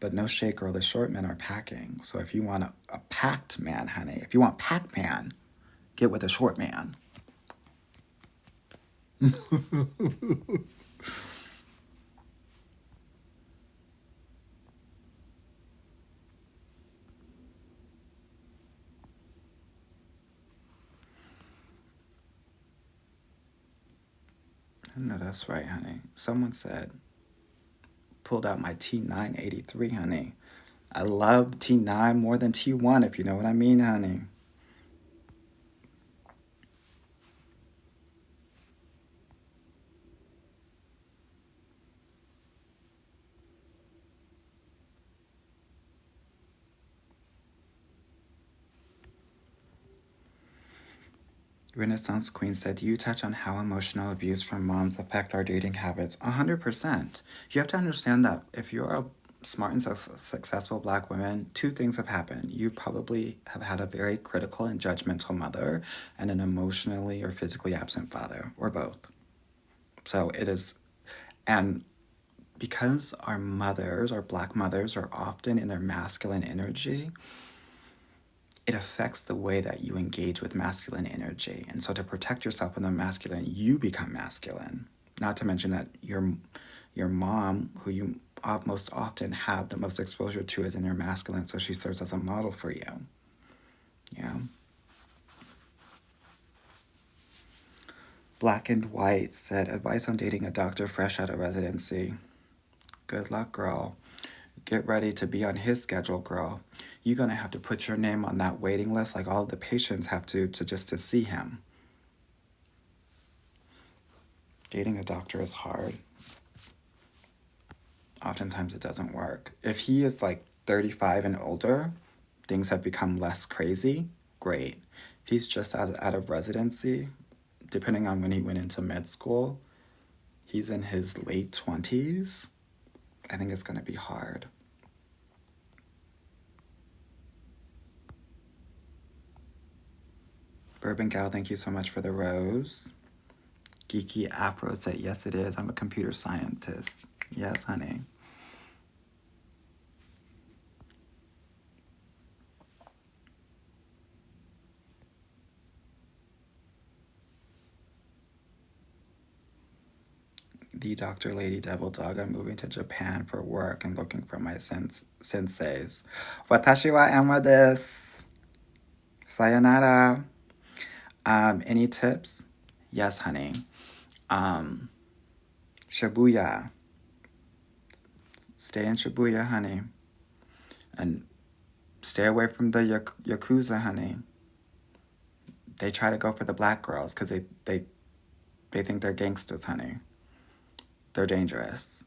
But no shade, girl, the short men are packing. So if you want a packed man, honey, if you want Pac-Man, get with a short man. No, that's right, honey. Someone said, pulled out my T983, honey. I love T9 more than T1, if you know what I mean, honey. Renaissance Queen said, do you touch on how emotional abuse from moms affect our dating habits? 100%. You have to understand that if you're a smart and successful black woman, two things have happened. You probably have had a very critical and judgmental mother and an emotionally or physically absent father, or both. So it is, and because our mothers, our Black mothers, are often in their masculine energy, it affects the way that you engage with masculine energy. And so to protect yourself from the masculine, you become masculine. Not to mention that your mom, who you most often have the most exposure to, is in your masculine, so she serves as a model for you. Yeah. Black and White said, advice on dating a doctor fresh out of residency. Good luck, girl. Get ready to be on his schedule, girl. You're going to have to put your name on that waiting list like all the patients have to see him. Dating a doctor is hard. Oftentimes it doesn't work. If he is like 35 and older, things have become less crazy, great. If he's just out of residency, depending on when he went into med school, he's in his late 20s, I think it's going to be hard. Bourbon Gal, thank you so much for the rose. Geeky Afro said, yes, it is. I'm a computer scientist. Yes, honey. The Dr. Lady Devil Dog, I'm moving to Japan for work and looking for my senseis. Watashi wa ama desu. Sayonara. Any tips? Yes, honey. Shibuya. Stay in Shibuya, honey. And stay away from the Yakuza, honey. They try to go for the black girls because they think they're gangsters, honey. They're dangerous.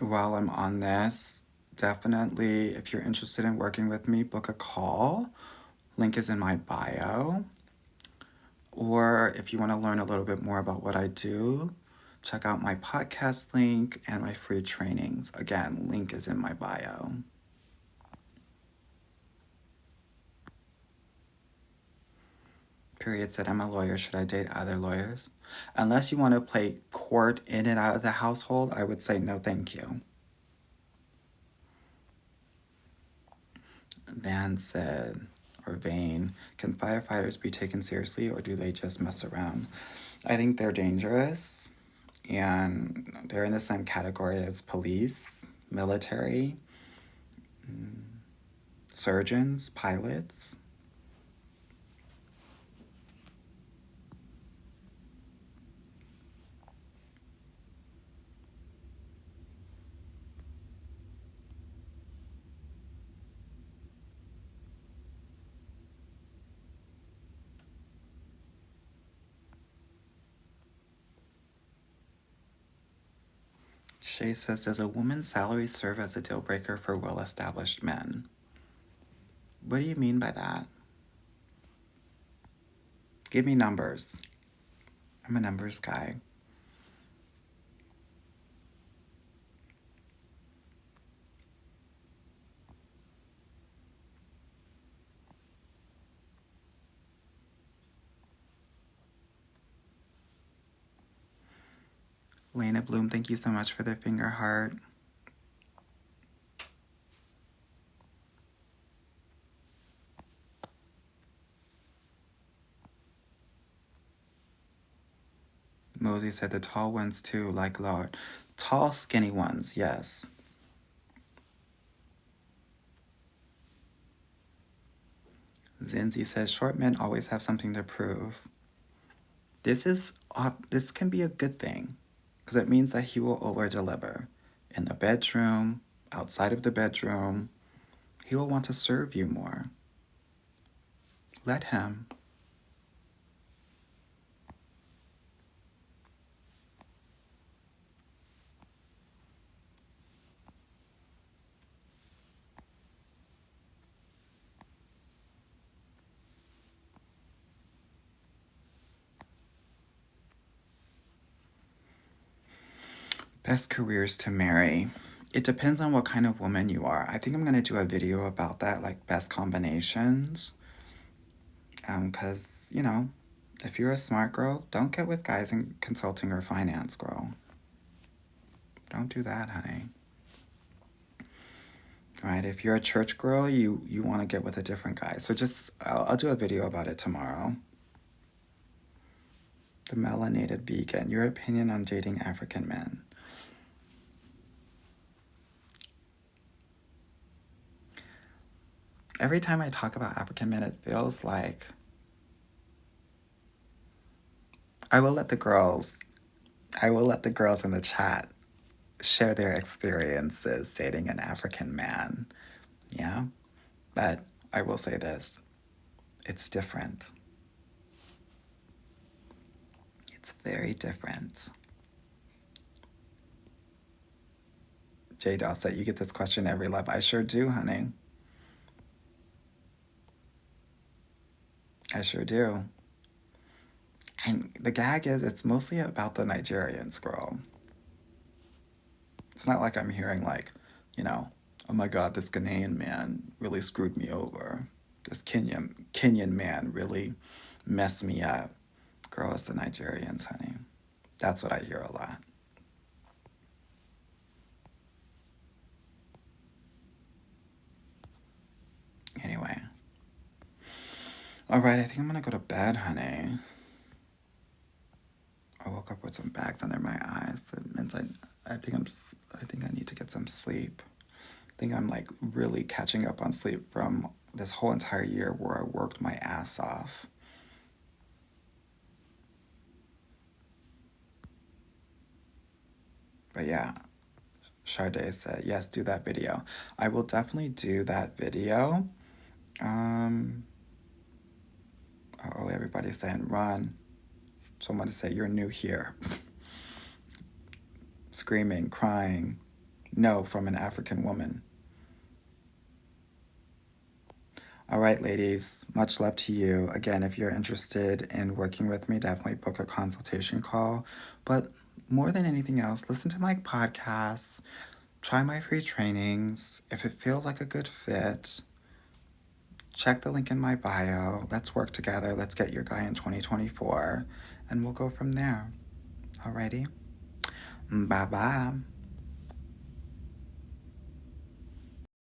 While I'm on this, definitely, if you're interested in working with me, book a call. Link is in my bio. Or if you want to learn a little bit more about what I do, check out my podcast link and my free trainings. Again, link is in my bio. Period said, I'm a lawyer. Should I date other lawyers? Unless you want to play court in and out of the household, I would say no, thank you. Van said, or Vane, can firefighters be taken seriously or do they just mess around? I think they're dangerous and they're in the same category as police, military, surgeons, pilots. Shay says, does a woman's salary serve as a deal breaker for well-established men? What do you mean by that? Give me numbers. I'm a numbers guy. Lena Bloom, thank you so much for the finger heart. Mosey said the tall ones too, like Lord. Tall, skinny ones, yes. Zinzi says short men always have something to prove. This can be a good thing because it means that he will over deliver in the bedroom, outside of the bedroom. He will want to serve you more. Let him. Best careers to marry. It depends on what kind of woman you are. I think I'm going to do a video about that, like best combinations. Because, if you're a smart girl, don't get with guys in consulting or finance, girl. Don't do that, honey. All right, if you're a church girl, you want to get with a different guy. So I'll do a video about it tomorrow. The melanated vegan, your opinion on dating African men. Every time I talk about African men, it feels like I will let the girls in the chat share their experiences dating an African man. Yeah? But I will say this. It's different. It's very different. Jay Doll said, you get this question every live. I sure do, honey. I sure do. And the gag is, it's mostly about the Nigerians, girl. It's not like I'm hearing like, oh my God, this Ghanaian man really screwed me over. This Kenyan man really messed me up. Girl, it's the Nigerians, honey. That's what I hear a lot. Anyway. All right, I think I'm gonna go to bed, honey. I woke up with some bags under my eyes. It means I think I need to get some sleep. I think I'm like really catching up on sleep from this whole entire year where I worked my ass off. But yeah, Sade said, yes, do that video. I will definitely do that video. Everybody's saying run. Someone say you're new here. Screaming, crying, no from an African woman. All right, ladies, much love to you. Again, if you're interested in working with me, definitely book a consultation call. But more than anything else, listen to my podcasts, try my free trainings. If it feels like a good fit, check the link in my bio. Let's work together. Let's get your guy in 2024, and we'll go from there. Alrighty? Bye-bye.